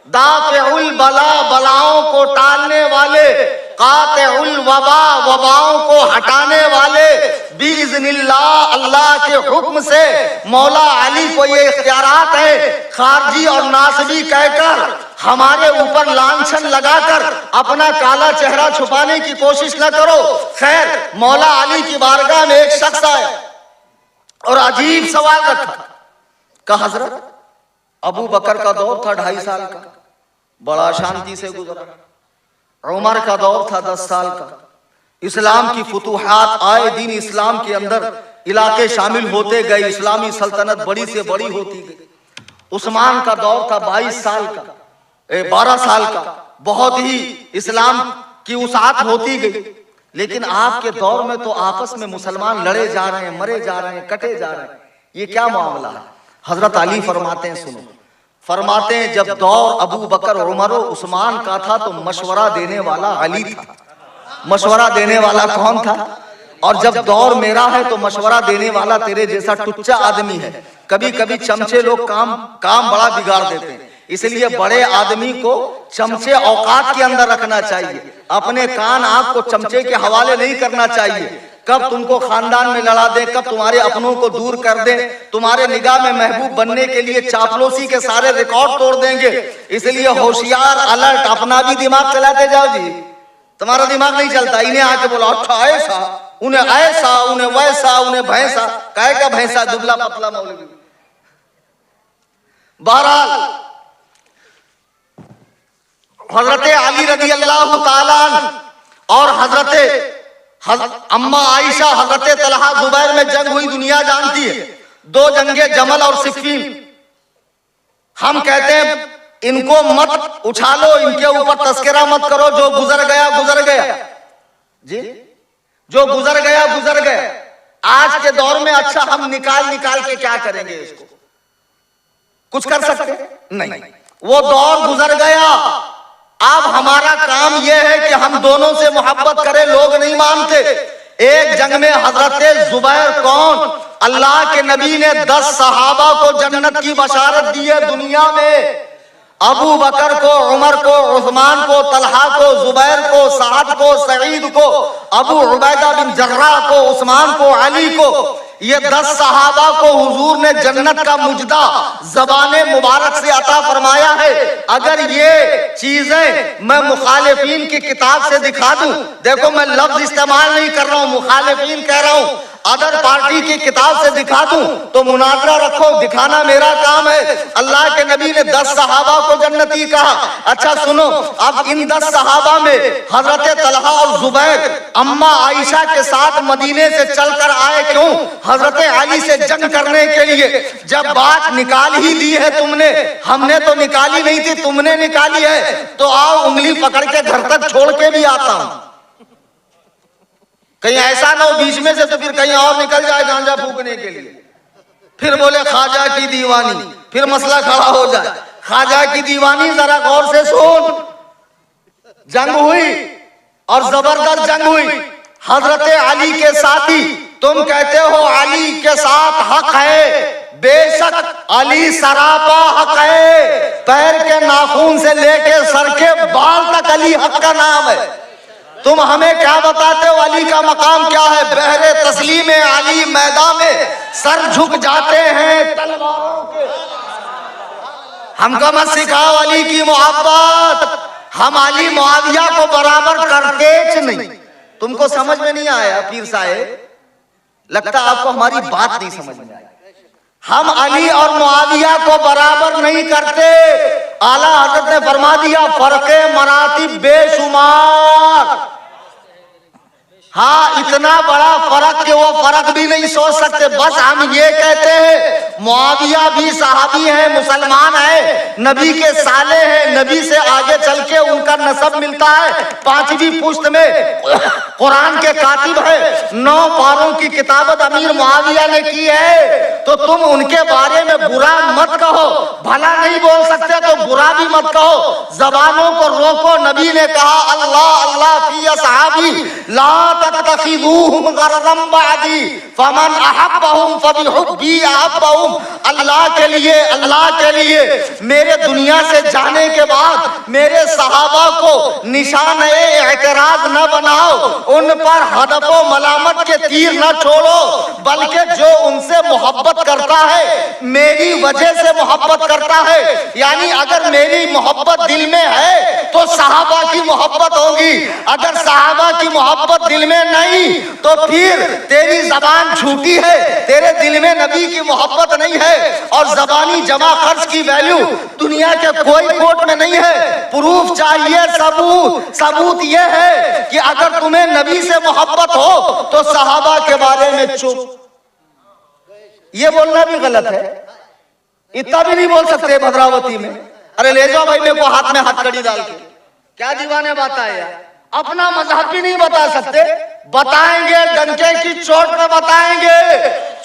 S1: दाफ़िउल बला, बलाओं को टालने वाले, कातिउल वबा, वबाओं को हटाने वाले, बिइज़्निल्लाह अल्लाह के हुक्म से मौला अली को ये इख्तियारात है। खारजी और नासबी कहकर हमारे ऊपर लांछन लगाकर अपना काला चेहरा छुपाने की कोशिश न करो। खैर, मौला अली की बारगाह में एक शख्स आया और अजीब सवाल रखा। कहा हजरत, अबू बकर का दौर था 2.5 साल का, बड़ा शांति से गुजरा। उमर का दौर था 10 साल का। इस्लाम की फुतूहात आए दिन इस्लाम के अंदर इलाके शामिल होते गए, इस्लामी सल्तनत बड़ी से बड़ी होती गई। उस्मान का दौर था 22 साल का, 12 साल का, बहुत ही इस्लाम की वसाअत होती गई। लेकिन आपके दौर में तो आपस में मुसलमान लड़े जा रहे हैं, मरे जा रहे हैं, कटे जा रहे हैं, ये क्या मामला है? हजरत अली फरमाते हैं, सुनो, फरमाते हैं जब दौर अबू बकर और उमर और उस्मान का था तो मशवरा देने वाला अली था। मशवरा देने वाला कौन था? और जब दौर मेरा है तो मशवरा देने वाला तेरे जैसा टुच्चा आदमी है। कभी कभी चमचे लोग काम बड़ा बिगाड़ देते हैं, इसलिए बड़े आदमी को चमचे औकात के अंदर रखना चाहिए। अपने कान आंख को चमचे के हवाले नहीं करना चाहिए। कब तुमको खानदान में लड़ा दे, कब तुम्हारे अपनों को दूर कर दे, तुम्हारे निगाह में महबूब बनने के लिए चापलूसी के सारे रिकॉर्ड तोड़ देंगे। इसलिए होशियार, अलर्ट, अपना भी दिमाग चलाते जाओ जी। तुम्हारा दिमाग नहीं चलता, इन्हें आके बोला अच्छा ऐसा, उन्हें ऐसा, उन्हें वैसा, उन्हें भैंसा, काय का भैंसा, दुबला पतला मौलवी। बहरहाल हजरत अली रज़ी अल्लाह ताला अन्हु और हजरत अम्मा आयशा, हजरत तलहा, जुबैर में जंग हुई, दुनिया जानती है। 2 जंगे जमल और सिफ़ीन। हम कहते हैं इनको मत उछालो, इनके ऊपर तस्करा मत करो, जो गुजर गया गुजर गया जी, जो गुजर गया गुजर गया। आज के दौर में अच्छा हम निकाल के क्या करेंगे? इसको कुछ कर सकते नहीं, वो दौर गुजर गया। अब हमारा काम यह है कि हम दोनों से मोहब्बत करें। लोग नहीं मानते। एक जंग में हजरत जुबैर कौन, अल्लाह के नबी ने 10 सहाबा को जन्नत की बशारत दी है दुनिया में। अबू बकर को, उमर को, उस्मान को, तलहा को, जुबैर को, साद को, सईद को, अबू उबैदा बिन जर्राह को, उस्मान को, अली को, ये 10 सहाबा को हुजूर ने जन्नत का मुजदा ज़बाने मुबारक से अता फरमाया है। अगर ये चीजें मैं मुखालिफीन की किताब से दिखा दूं, देखो मैं लफ्ज इस्तेमाल नहीं कर रहा हूं, मुखालिफीन कह रहा हूं। अदर पार्टी की किताब से दिखा दूं तो मुनाजरा रखो, दिखाना मेरा काम है। अल्लाह के नबी ने 10 सहाबा को जन्नती कहा। अच्छा सुनो, अब इन 10 सहाबा में हजरत तलहा और जुबैर अम्मा आयशा के साथ मदीने से चलकर आए, क्यों? हजरत अली से जंग करने के लिए। जब बात निकाल ही दी है तुमने, हमने तो निकाली नहीं थी, तुमने निकाली है, तो आओ उंगली पकड़ के घर तक छोड़ के भी आता हूं। कहीं ऐसा ना हो बीच में से तो फिर कहीं और निकल जाए गांजा फूकने के लिए, फिर बोले ख्वाजा की दीवानी, फिर मसला खड़ा हो जाए। ख्वाजा की दीवानी जरा गौर से सुन, जंग हुई और जबरदस्त जंग हुई हजरत अली के साथी। तुम कहते हो अली के साथ हक है, बेशक अली सरापा हक है, पैर के नाखून से लेके सर के बाल तक अली हक का नाम है। तुम हमें क्या बताते हो अली का मकाम क्या है? बहरे तस्लीम अली मैदान में सर झुक जाते हैं तलवारों के। हमको मत सिखाओ अली की मोहब्बत, हम अली मुआविया को बराबर करते नहीं। तुमको समझ में नहीं आया पीर साहब? लगता आपको हमारी बात नहीं समझ में आई। हम अली और मुआविया को बराबर नहीं करते। आला हजरत ने फरमा दिया फर्के मरातिब बेशुमार। हाँ, इतना बड़ा फर्क कि वो फर्क भी नहीं सोच सकते। बस हम ये कहते हैं मुआविया भी सहाबी है, मुसलमान है, नबी के साले हैं, नबी से आगे चल के उनका नसब मिलता है, 5वीं पुश्त में कुरान के कातिब है, 9 पारों की किताबत अमीर मुआविया ने की है। तो तुम उनके बारे में बुरा मत कहो, भला नहीं बोल सकते तो बुरा भी मत कहो, जबानों को रोको। नबी ने कहा अल्लाह अल्लाह फी असहाबी ला तत्तखिदूहुम गरज़म बादी फमन अहब्बहुम फबिहुब्बी अहब्बहुम। अल्लाह के लिए मेरे दुनिया से जाने के बाद मेरे सहाबा को निशान एतराज न बनाओ, उन पर हदफ व मलामत के तीर न छोड़ो, बल्कि जो उनसे मोहब्बत करता है मेरी वजह से मोहब्बत करता है। यानी अगर मेरी मोहब्बत दिल में है तो सहाबा की मोहब्बत होगी, अगर सहाबा की मोहब्बत दिल में नहीं तो फिर तेरी जबान झूठी है, तेरे दिल में नबी की मोहब्बत नहीं है। और जबानी जमा खर्च की वैल्यू दुनिया के कोई कोर्ट में नहीं है। प्रूफ चाहिए, सबूत यह है कि अगर तुम्हें नबी से मोहब्बत हो तो सहाबा के बारे में चुप। ये बोलना भी गलत है, इतना भी नहीं बोल सकते भद्रावती में। अरे ले जाओ भाई मेरे को हाथ में हथकड़ी डाल के, क्या दीवाने बात है यार। अपना मजहब भी नहीं बता सकते, बताएंगे डंके की चोट में बताएंगे।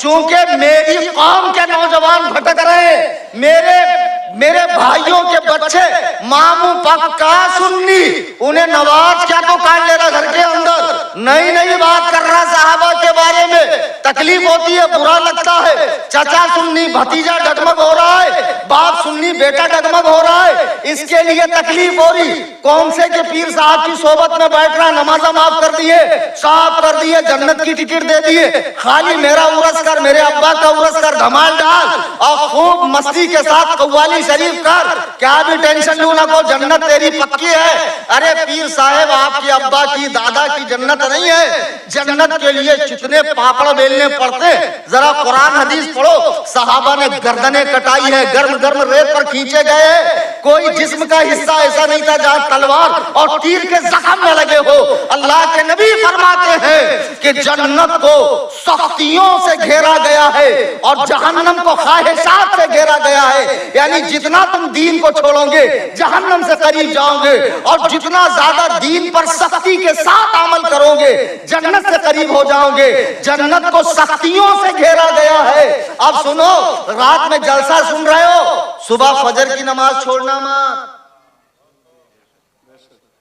S1: चूंकि मेरी कौम के नौजवान भटक रहे, मेरे भाइयों के बच्चे मामू पक्का सुन्नी, उन्हें नवाज क्या तो काट ले रहा घर के अंदर। नई बात कर रहा साहबा के बारे में, तकलीफ होती है, बुरा लगता है। चाचा सुन्नी भतीजा डगमग हो रहा है, बाप सुन्नी बेटा डगमग हो रहा है, इसके लिए तकलीफ हो रही। कौन से के पीर साहब की सोबत में बैठ रहा, नमाजा माफ कर दिए, साफ कर दिए, जन्नत की टिकट दे दिए, खाली मेरा उरस कर, मेरे अब्बा का उरस कर, धमाल डाल और खूब मस्ती के साथ कव्वाली शरीफ कर, क्या भी टेंशन लू ना को, जन्नत तेरी पक्की है। अरे पीर साहब आपकी अब्बा की दादा की जन्नत नहीं है। जन्नत के लिए कितने पापड़ बेलने पड़ते, जरा कुरान हदीस पढ़ो। सहाबा ने गर्दनें कटाई है, गर्म रेत पर खींचे गए, कोई जिस्म का हिस्सा ऐसा नहीं था जहां तलवार और तीर के जख्म न लगे हो। अल्लाह के नबी फरमाते हैं कि जन्नत को सख्तियों से घेरा गया है और जहन्नम को ख्वाहिशात से घेरा गया है। यानी जितना तुम दीन को छोड़ोगे जहन्नम से करीब जाओगे, और जितना ज्यादा दीन पर सख्ती के साथ अमल करोगे जन्नत से करीब हो जाओगे। जन्नत को सख्तियों से घेरा गया है। अब सुनो, रात में जलसा सुन रहे हो, सुबह फजर की नमाज छोड़ना मत।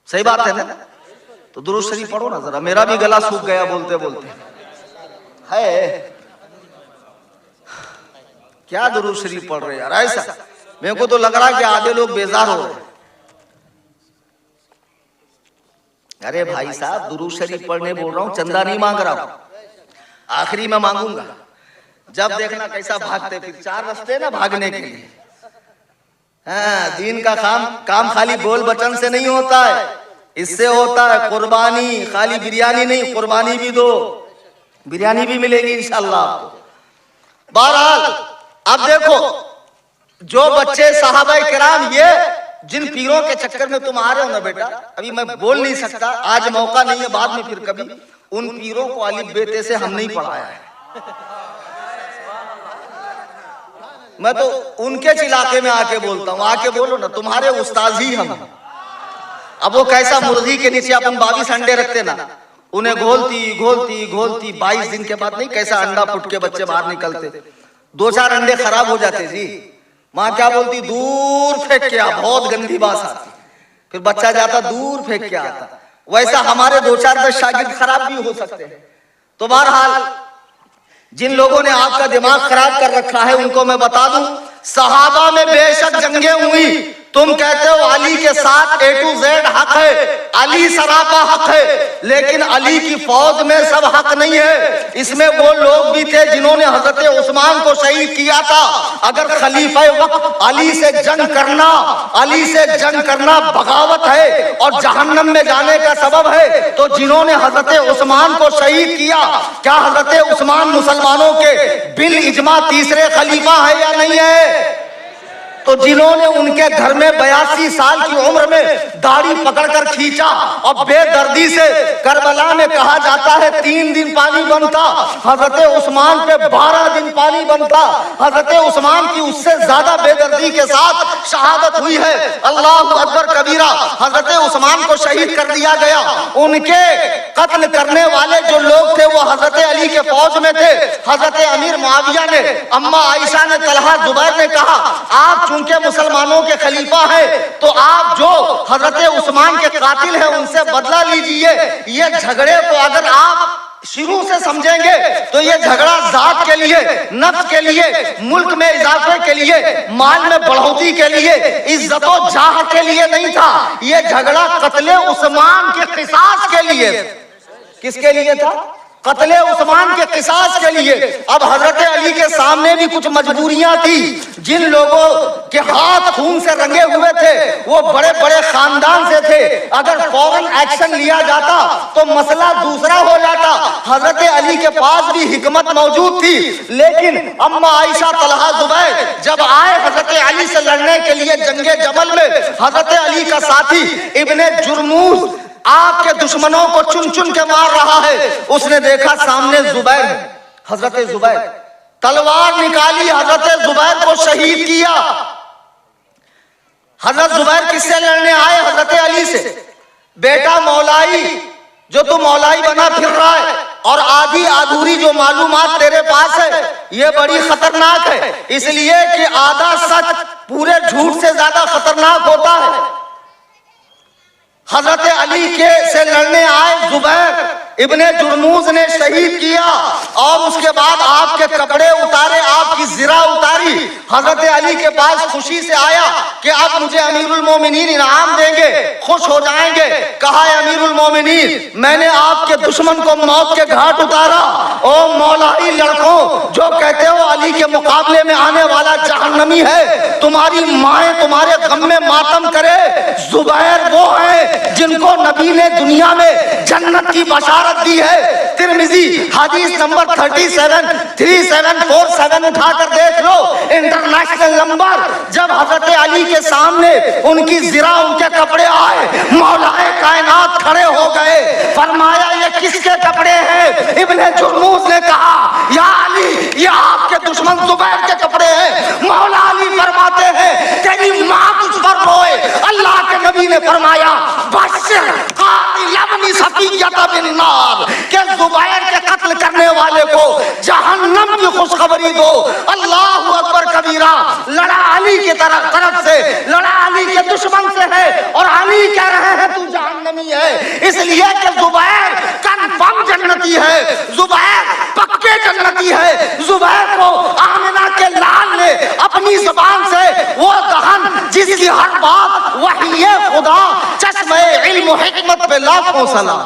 S1: सही बात है ना? तो दुरूद शरीफ पढ़ो ना जरा, मेरा भी गला सूख गया बोलते बोलते है। क्या दुरूद शरीफ पढ़ रहे यार? ऐसा मेरे को तो लग रहा है कि आधे लोग बेजार हो रहे। अरे भाई साहब, दुरूद शरीफ पढ़ने बोल रहा हूं, चंदा नहीं मांग रहा हूं, आखिरी में मांगूंगा। जब देखना कैसा भागते, फिर 4 रास्ते ना भागने के लिए। हाँ, दीन का काम खाली बोल बचन से नहीं होता है, इससे होता है कुर्बानी। खाली बिरयानी नहीं, कुर्बानी भी दो। बिरयानी भी मिलेगी इंशाअल्लाह आपको। बहरहाल अब देखो, जो बच्चे साहबा किराम, ये जिन पीरों के चक्कर में तुम आ रहे हो ना बेटा, अभी मैं बोल नहीं सकता, आज मौका नहीं है, बाद में फिर कभी, उन पीरों को अलिफ बेते से हम नहीं पढ़ाया है। मैं तो उनके इलाके में आके बोलता हूँ, आके बोलो ना, तुम्हारे उस्ताद ही हम। अब वो कैसा मुर्गी के नीचे अपन 22 अंडे रखते ना, उन्हें घोलती घोलती घोलती 22 दिन के बाद नहीं कैसा अंडा फुट के बच्चे बाहर निकलते, 2-4 अंडे खराब हो जाते जी, माँ क्या बोलती, दूर फेंक के आ, बहुत गंदी बात आती, फिर बच्चा जाता दूर फेंक के आता। वैसा हमारे 2-4-10 शागिर्द खराब भी हो सकते हैं। तो बहरहाल जिन लोगों ने आपका दिमाग खराब कर रखा है उनको मैं बता दूं, सहाबा में बेशक जंगें हुई, तुम कहते हो अली के साथ A to Z हक है, अली सरापा हक है, लेकिन अली की फौज में सब हक नहीं है। इसमें वो लोग भी थे जिन्होंने हजरत उस्मान को शहीद किया था। अगर खलीफा वक्त अली से जंग करना, अली से जंग करना बगावत है और जहन्नम में जाने का सबब है, तो जिन्होंने हजरत उस्मान को शहीद किया, क्या हजरत उस्मान मुसलमानों के बिल इजमा तीसरे खलीफा है या नहीं है? तो जिन्होंने उनके घर में 82 साल की उम्र में दाढ़ी पकड़कर खींचा और बेदर्दी से, करबला में कहा जाता है 3 दिन पानी बनता, हजरत उस्मान पे 12 दिन पानी बनता। हजरत उस्मान की उससे ज्यादा बेदर्दी के साथ शहादत हुई है। अल्लाह अकबर कबीरा, हजरत उस्मान को शहीद कर दिया गया। उनके कत्ल करने वाले जो लोग थे वो हजरत अली के फौज में थे। हजरत अमीर मुआविया ने, अम्मा आयशा ने, तलहा जुबैर ने कहा, आप चूंकि मुसलमानों के खलीफा हैं, तो आप जो हजरत उस्मान के कातिल हैं उनसे बदला लीजिए। ये झगड़े को अगर आप शुरू से समझेंगे तो ये झगड़ा जात के लिए, नफ्स के लिए, मुल्क में इजाफे के लिए, माल में बढ़ोतरी के लिए, इज्जतो जाह के लिए नहीं था। ये झगड़ा कत्ले उस्मान के किसास के लिए। किसके लिए था? कत्ले उस्मान के किसास के लिए। अब हजरत अली के सामने भी कुछ मजबूरियां थी। जिन लोगों के हाथ खून से रंगे हुए थे वो बड़े बड़े खानदान से थे। अगर फौरन एक्शन लिया जाता तो मसला दूसरा हो जाता। हजरत अली के पास भी हिकमत मौजूद थी, लेकिन अम्मा आयशा, तलहा जुबैर जब आए हजरत अली से लड़ने के लिए जंगे जमल में, हजरत अली का साथी इब्ने जुर्मूज आपके दुश्मनों को चुन चुन के मार रहा है। उसने देखा सामने जुबैर, हजरत जुबैर, तलवार निकाली, हजरत जुबैर को शहीद किया। हजरत जुबैर किससे लड़ने आए? हजरत अली से। बेटा मौलाई, जो तू मौलाई बना फिर रहा है और आधी अधूरी जो मालूमात तेरे पास है, ये बड़ी खतरनाक है, इसलिए कि आधा सच पूरे झूठ से ज्यादा खतरनाक होता है। हजरत अली के से लड़ने आए जुबैर इब्ने जुर्मूज ने शहीद किया और उसके बाद आपके कपड़े उतारे, आपकी जिरा उतारी। हजरत अली के पास खुशी से आया कि अब मुझे अमीरुल मोमिनीन इनाम देंगे, खुश हो जाएंगे। कहा, अमीरुल मोमिनीन, मैंने आपके दुश्मन को मौत के घाट उतारा। ओ मौलाई लड़कों, जो कहते हो अली के मुकाबले में आने वाला जहन्नमी है, तुम्हारी माएं तुम्हारे गम में मातम करे। जुबैर वो है जिनको नबी ने दुनिया में जन्नत की बशारत दी है। तिरमिजी हदीस नंबर 3747 उठाकर देख लो, इंटरनेशनल नंबर। जब हजरत अली के सामने उनकी जिरा, उनके कपड़े आए, मौलाए कायनात खड़े हो गए। फरमाया, ये किसके कपड़े हैं? इब्ने जुर्मूज ने कहा, या अली, ये आपके दुश्मन जुबैर के कपड़े हैं। मौला अली फरमाते हैं, तेरी माँ तुझ पर रोए। अल्लाह के नबी ने फरमाया, के जुबैर के कत्ल करने वाले को जहन्नम की खुशखबरी दो। अल्लाह अकबर कबीरा। लड़ा अली की तरफ से, लड़ा अली के दुश्मन से है और अली कह रहे हैं तू जहन्नमी है, इसलिए कि जुबैर कन्फर्म जन्नती है, जुबैर पक्के जन्नती है। जुबैर को आमिना के लाल ने अपनी जुबान से वो दहन जिसकी हर बात वही है खुदा, चश्मे इल्म हिकमत पे लाखों सलाम।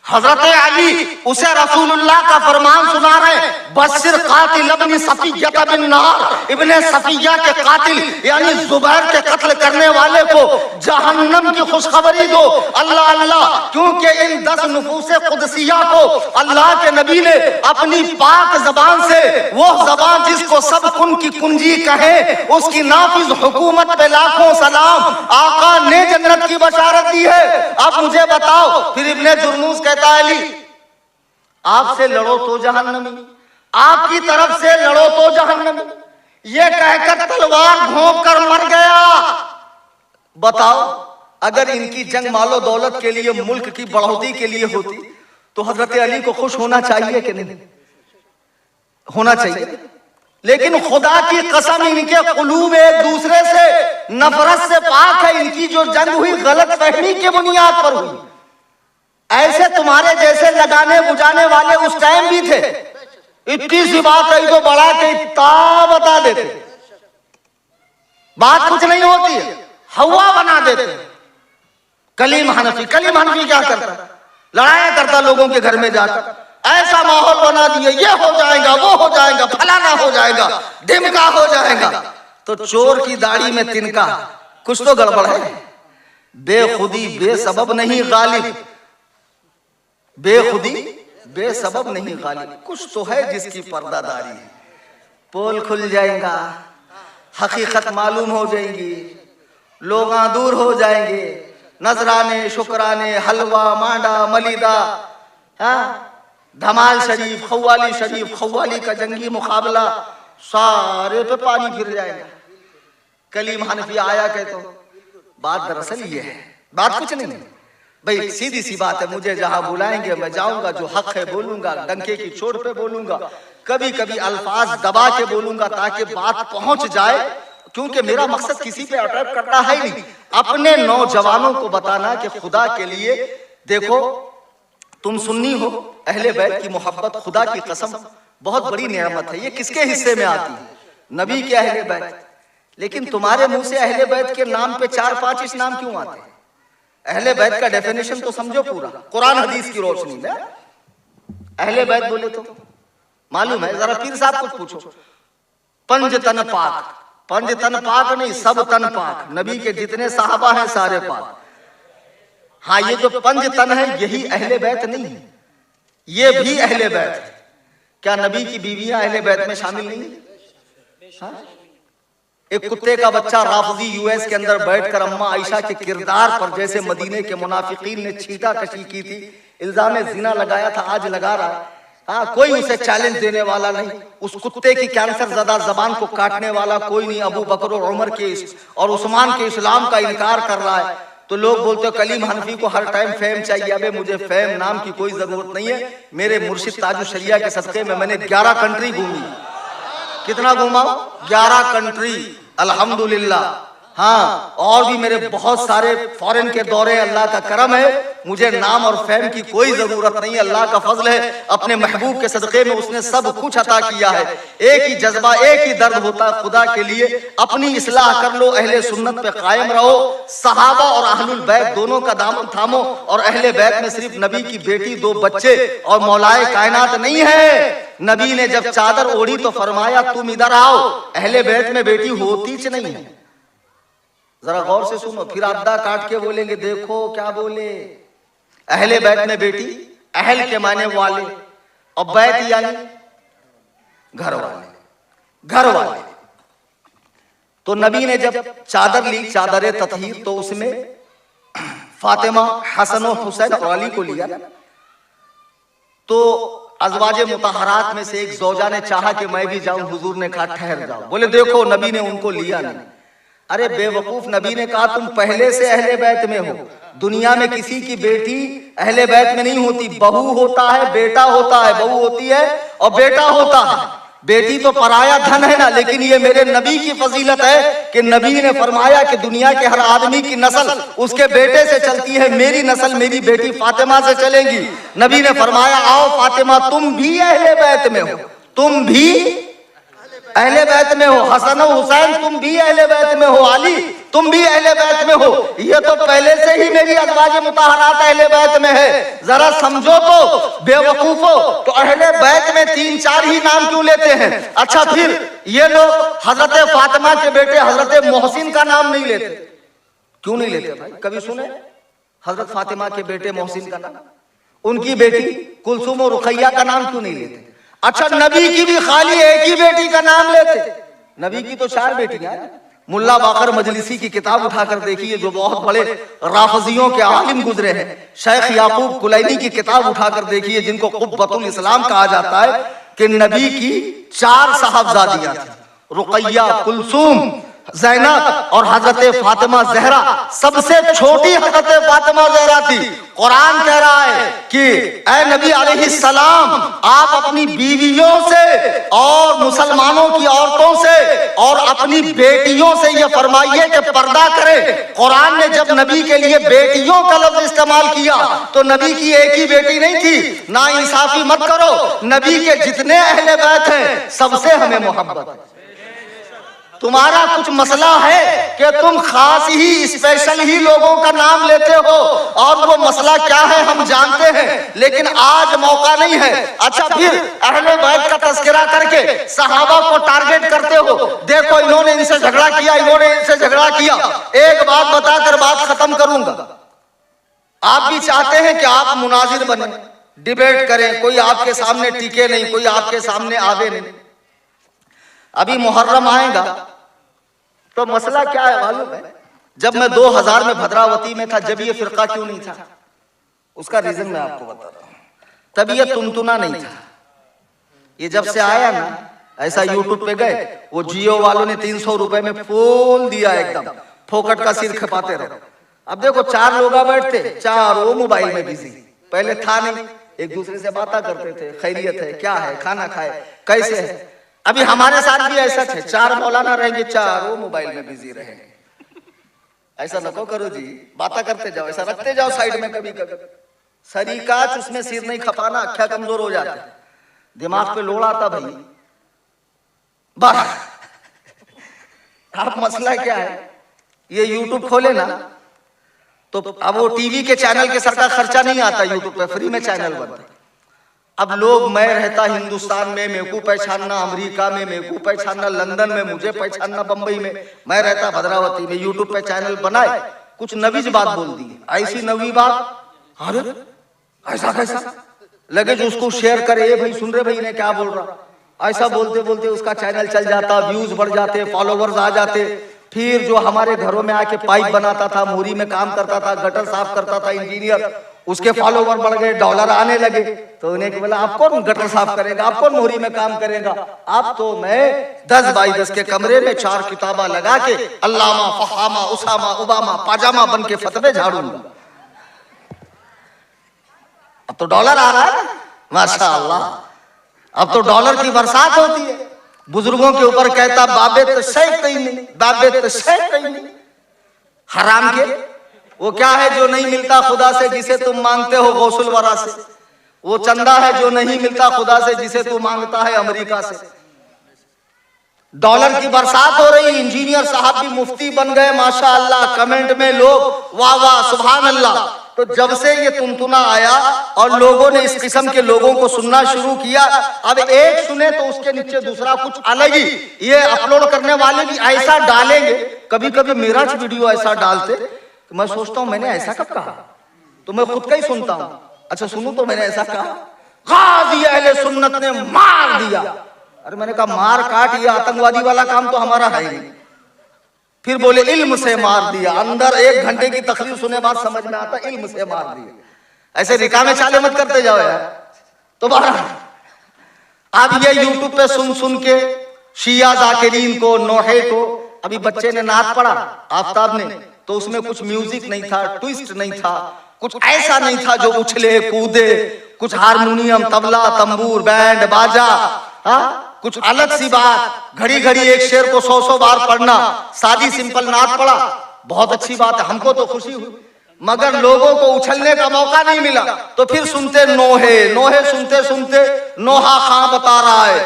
S1: हजरत अली उसे रसूलुल्लाह का फरमान सुना रहे, बशिर कातिल इब्न सफिय्या बिन नार, इब्ने सफिय्या के कातिल यानी जुबैर के कत्ल करने वाले को जहन्नम की खुशखबरी दो। अल्लाह अल्लाह, क्योंकि इन 10 नुफूसे कुदसिया को अल्लाह के नबी ने अपनी पाक जबान से, वो जबान जिसको सब कुन की कुंजी कहे, उसकी नाफिज हुकूमत पे लाखों सलाम, आका ने जन्नत की बशारत दी है। अब मुझे बताओ, फिर इब्ने जुर्नूस कहता है अली आपसे लड़ो तो जहन्नमी, आपकी तरफ से लड़ो तो जहन्नमी, ये कहकर तलवार घोंप कर मर गया। बताओ, अगर इनकी जंग मालो दौलत के लिए, मुल्क की बढ़ोतरी के लिए होती तो हजरत अली को खुश होना चाहिए कि नहीं होना चाहिए? लेकिन खुदा की कसम इनके कुलूब एक दूसरे से नफरत से पाक है। इनकी जो जंग हुई गलत फहमी के बुनियाद पर हुई। ऐसे तुम्हारे जैसे लगाने बुझाने वाले उस टाइम भी थे, इतनी सी बात है तो बढ़ा के इतना बता देते, बात कुछ नहीं होती है, हवा बना देते। कलीम हनफी क्या करता? लड़ाया करता लोगों के घर में जाकर, ऐसा माहौल बना दिए, ये हो जाएगा, वो हो जाएगा, फलाना हो जाएगा, ढिमका हो जाएगा। तो चोर की दाढ़ी में तिनका, कुछ तो गड़बड़ है। बेखुदी बेसबब नहीं गालिब, बेखुदी बेसबब नहीं गालिब, कुछ तो है जिसकी पर्दादारी है। पोल खुल जाएगा, हकीकत मालूम हो जाएगी, लोग दूर हो जाएंगे, नजराने शुक्राने हलवा मांडा मलिदा, धमाल शरीफ खव्वाली का जंगी मुकाबला, सारे पे पानी फिर जाएगा। कलीम हनफी आया कहते तो बात दरअसल ये है, बात कुछ नहीं भाई, सीधी सी बात है। मुझे जहां बुलाएंगे मैं जाऊंगा, जो हक है बोलूंगा, डंके की चोट पे बोलूंगा, कभी कभी अल्फाज दबा के बोलूंगा ताकि बात पहुंच जाए, क्योंकि मेरा मकसद किसी पे अटैक करना है नहीं, अपने नौजवानों को बताना कि खुदा के लिए देखो, तुम सुन्नी हो, अहले बैत की मोहब्बत खुदा की कसम बहुत बड़ी नेमत है। ये किसके हिस्से में आती है? नबी के अहले बैत। लेकिन तुम्हारे मुंह से अहले बैत के नाम पे 4-5 इस नाम क्यों आते हैं? अहले बैत का डेफिनेशन तो समझो पूरा, कुरान हदीस की रोशनी में। अहले बैत बोले तो मालूम है, जरा पीर साहब कुछ पूछो। पंज तन पाक नहीं, सब तन पाक, नबी के जितने साहबा हैं सारे पाक। हाँ, ये जो पंज तन है यही अहले बैत नहीं है, ये भी अहले बैत है। क्या नबी की बीवियां अहले बैत में शामिल नहीं है? एक कुत्ते का बच्चा राफजी यूएस के अंदर बैठकर अम्मा आयशा के किरदार पर, जैसे मदीने के मुनाफिकीन ने छींटा कशी की थी, इल्जाम जिना लगाया था, आज लगा रहा है। हाँ, कोई उसे चैलेंज देने वाला नहीं, उस कुत्ते की कैंसर ज़दा जबान को काटने वाला कोई नहीं। अबू बकर और उमर के और उस्मान के इस्लाम का इनकार कर रहा है, तो लोग बोलते कलीम हनफी को हर टाइम फेम चाहिए। अबे मुझे फेम नाम की कोई जरूरत नहीं है, मेरे मुर्शिद ताजु शरिया के सदक़े में मैंने 11 कंट्री घूमी। कितना घूमा? 11 कंट्री, अल्हम्दुलिल्लाह। हाँ, और भी मेरे बहुत सारे फॉरेन के दौरे, अल्लाह का करम है। मुझे नाम और फैम की कोई जरूरत नहीं, अल्लाह का फजल है। अपने महबूब के सदक़े में उसने सब कुछ अता किया है। एक ही जज्बा, एक ही दर्द होता है खुदा के लिए। अपनी इस्लाह कर लो, अहले सुन्नत पे कायम रहो, सहाबा और अहलुल बैत दोनों का दामन थामो। और अहले बैत में सिर्फ नबी की बेटी, 2 बच्चे और मौलाए कायनात नहीं है। नबी ने जब चादर ओढ़ी तो फरमाया तुम इधर आओ। अहले बैत में बेटी होती च नहीं है, जरा गौर से सुनो, फिर अद्दा काट के बोलेंगे देखो क्या बोले। अहले बैत में बेटी, अहल के माने वाले, और बैत यानी घर वाले। तो नबी ने जब चादर ली, चादर ततहीर, तो उसमें फातिमा, हसन और हुसैन और अली को लिया। तो अज़वाजे मुतहरात में से एक ज़ौजा ने चाहा कि मैं भी जाऊं, हुजूर ने कहा ठहर जाओ। बोले देखो नबी ने उनको लिया नहीं। अरे बेवकूफ, नबी ने कहा तुम पहले से अहले बैत में हो। दुनिया में किसी की बेटी अहले बैत में नहीं होती, बहू होता है, बेटा होता है, बहू होती है और बेटा होता है। बेटी तो पराया धन है ना, लेकिन ये मेरे नबी की फजीलत है कि नबी ने फरमाया कि दुनिया के हर आदमी की नस्ल उसके बेटे से चलती है, मेरी नस्ल मेरी बेटी फातिमा से चलेगी। नबी ने फरमाया आओ फातिमा, तुम भी अहले बैत में हो, तुम भी अहले बैत में हो। हसन और हुसैन तुम भी अहले बैत में हो। अली तुम भी अहले बैत में हो। ये तो पहले से ही मेरी अज़वाज मुताहरात अहले बैत में है। जरा समझो तो बेवकूफो, तो अहले बैत में 3-4 ही नाम क्यों लेते हैं? अच्छा फिर ये लोग हजरत फातिमा के बेटे हजरत मोहसिन का नाम नहीं लेते, क्यों नहीं लेते भाई? कभी सुने हजरत फातिमा के बेटे मोहसिन का नाम? उनकी बेटी कुलसुम और रुकैया का नाम क्यों नहीं लेते? अच्छा नबी की भी खाली एक ही बेटी का नाम लेते, नबी की तो 4 बेटियां हैं। मुल्ला बाकर मजलिसी की किताब उठाकर देखिए, जो बहुत बड़े राफजियों के आलिम गुजरे हैं। शेख याकूब कुलैनी की किताब उठाकर देखिए, जिनको कुब्बतुल इस्लाम कहा जाता है, कि नबी की 4 साहबजादियां थी, रुकैया, कुलसुम, ज़ैनब और हजरत फातिमा ज़हरा। सबसे छोटी हजरत फातिमा ज़हरा थी। कुरान कह रहा है कि ऐ नबी अलैहिस्सलाम, आप अपनी बीवियों से और मुसलमानों की औरतों से और अपनी बेटियों से ये फरमाइए कि पर्दा करें। कुरान ने जब नबी के लिए बेटियों का लफ्ज इस्तेमाल किया तो नबी की एक ही बेटी नहीं थी। ना इंसाफी मत करो, नबी के जितने अहले बैत हैं सबसे हमें मोहब्बत है। तुम्हारा कुछ मसला है कि तुम खास ही स्पेशल ही लोगों का नाम लेते हो, और वो मसला क्या है हम जानते हैं, लेकिन आज मौका नहीं है। अच्छा फिर अहले बैत का तज़किरा करके सहाबा को टारगेट करते हो, देखो इन्होंने इनसे झगड़ा किया, इन्होंने इनसे झगड़ा किया। एक बात बताकर बात खत्म करूंगा। आप भी चाहते हैं कि आप मुनाजिर बने, डिबेट करें, कोई आपके सामने टिके नहीं, कोई आपके सामने आवे नहीं। अभी मुहर्रम आएगा तो मसला क्या है मालूम है? जब मैं 2000 में भद्रावती में था, जब ये फिरका क्यों नहीं था, उसका रीजन मैं आपको बता रहा हूं। तब ये तुनतुना नहीं था। ये जब से आया ना, ऐसा यूट्यूब पे गए, वो जियो वालों ने 300 रुपए में फूल दिया, एकदम फोकट का सिर खपाते रहो। अब देखो 4 लोग बैठते, 4 मोबाइल में बिजी। पहले था नहीं, एक दूसरे से बातें करते थे, खैरियत है, क्या है, खाना खाए, कैसे है। अभी हमारे साथ भी ऐसा थे, 4 मौलाना रहेंगे, 4 मोबाइल में बिजी रहेंगे। ऐसा नको करो जी, बातें करते जाओ, ऐसा रखते जाओ साइड में। कभी कभी सरीकात उसमें सिर नहीं खपाना, अख्या कमजोर हो जाता है, दिमाग पे लोड़ आता भाई। अब मसला क्या है, ये यूट्यूब खोले ना तो अब वो टीवी के चैनल के सर का खर्चा नहीं आता, यूट्यूब पे फ्री में चैनल बनता है। अब लोग, मैं रहता हिंदुस्तान में, मेरे को पहचानना, अमेरिका में मेरे को पहचानना, लंदन में मुझे पहचानना, बंबई में, मैं रहता भद्रावती में। यूट्यूब पे चैनल बनाए, कुछ नवीज बात बोल दी, ऐसी नवी बात, अरे ऐसा कैसा लगे जो उसको शेयर करे, भाई सुन रहे भाई ने क्या बोल रहा, ऐसा बोलते बोलते उसका चैनल चल जाता, व्यूज बढ़ जाते, फॉलोवर्स आ जाते। फिर जो हमारे घरों में आके पाइप बनाता था, मोरी में काम करता था, गटर साफ करता था, इंजीनियर, उसके फॉलोवर बढ़ गए, डॉलर आने लगे। तो उन्हें बोला आप कौन गटर साफ करेगा, आप कौन मोरी में काम करेगा, आप तो मैं 10 बाई 10 के कमरे में 4 किताबा लगा के अल्लामा, फहामा, उसामा, उबामा, पाजामा बन के फतवे झाड़ूंगा। अब तो डॉलर आ रहा है माशाअल्लाह, अब तो डॉलर की बरसात होती है। बुजुर्गों के ऊपर कहता बाबे तो सही कहीं नहीं, बाबे तो सही कहीं नहीं। हराम के वो क्या है जो नहीं मिलता खुदा से, जिसे तुम मांगते हो गौसुल वरा से। वो चंदा है जो नहीं मिलता खुदा से, जिसे तू मांगता है अमेरिका से। डॉलर की बरसात हो रही, इंजीनियर साहब भी मुफ्ती बन गए माशाअल्लाह। कमेंट में लोग वाह वाह सुभान अल्लाह। तो जब से ये तुनतुना आया और लोगों ने इस किस्म के लोगों को सुनना शुरू किया, अब एक सुने तो उसके नीचे दूसरा कुछ अलग ही, ये अपलोड करने वाले भी ऐसा डालेंगे। कभी कभी मेरा वीडियो ऐसा डालते तो मैं सोचता हूं मैंने ऐसा कब कहा, तो मैं खुद का ही सुनता हूं, अच्छा सुनू तो मैंने ऐसा कहा, गाज़ी अहले सुन्नत ने मार दिया। अरे मैंने कहा मार काट, ये आतंकवादी वाला काम तो हमारा है ही। फिर बोले इल्म से मार दिया, अंदर 1 घंटे की तकरीर सुने बाद समझ में आता इल्म से मार दिया। ऐसे निकाह में चाले मत करते जाओ यार। तो अब ये यूट्यूब पे सुन सुन के शिया जाकिरीन को, नोहे को, अभी बच्चे ने नात पढ़ा आफ्ताब ने, तो उसमें कुछ म्यूजिक नहीं था, ट्विस्ट नहीं था, कुछ ऐसा नहीं था जो उछले कूदे, कुछ हारमोनियम, तबला, तंबूर, बैंड बाजा, हाँ कुछ अलग सी बात। घड़ी घड़ी एक शेर को 100 बार पढ़ना, सादी सिंपल नात पढ़ा, बहुत अच्छी बात है, हमको तो खुशी हुई, मगर लोगों को उछलने का मौका नहीं मिला। तो फिर सुनते नोहे, नोहे सुनते सुनते नोहा खां बता रहा है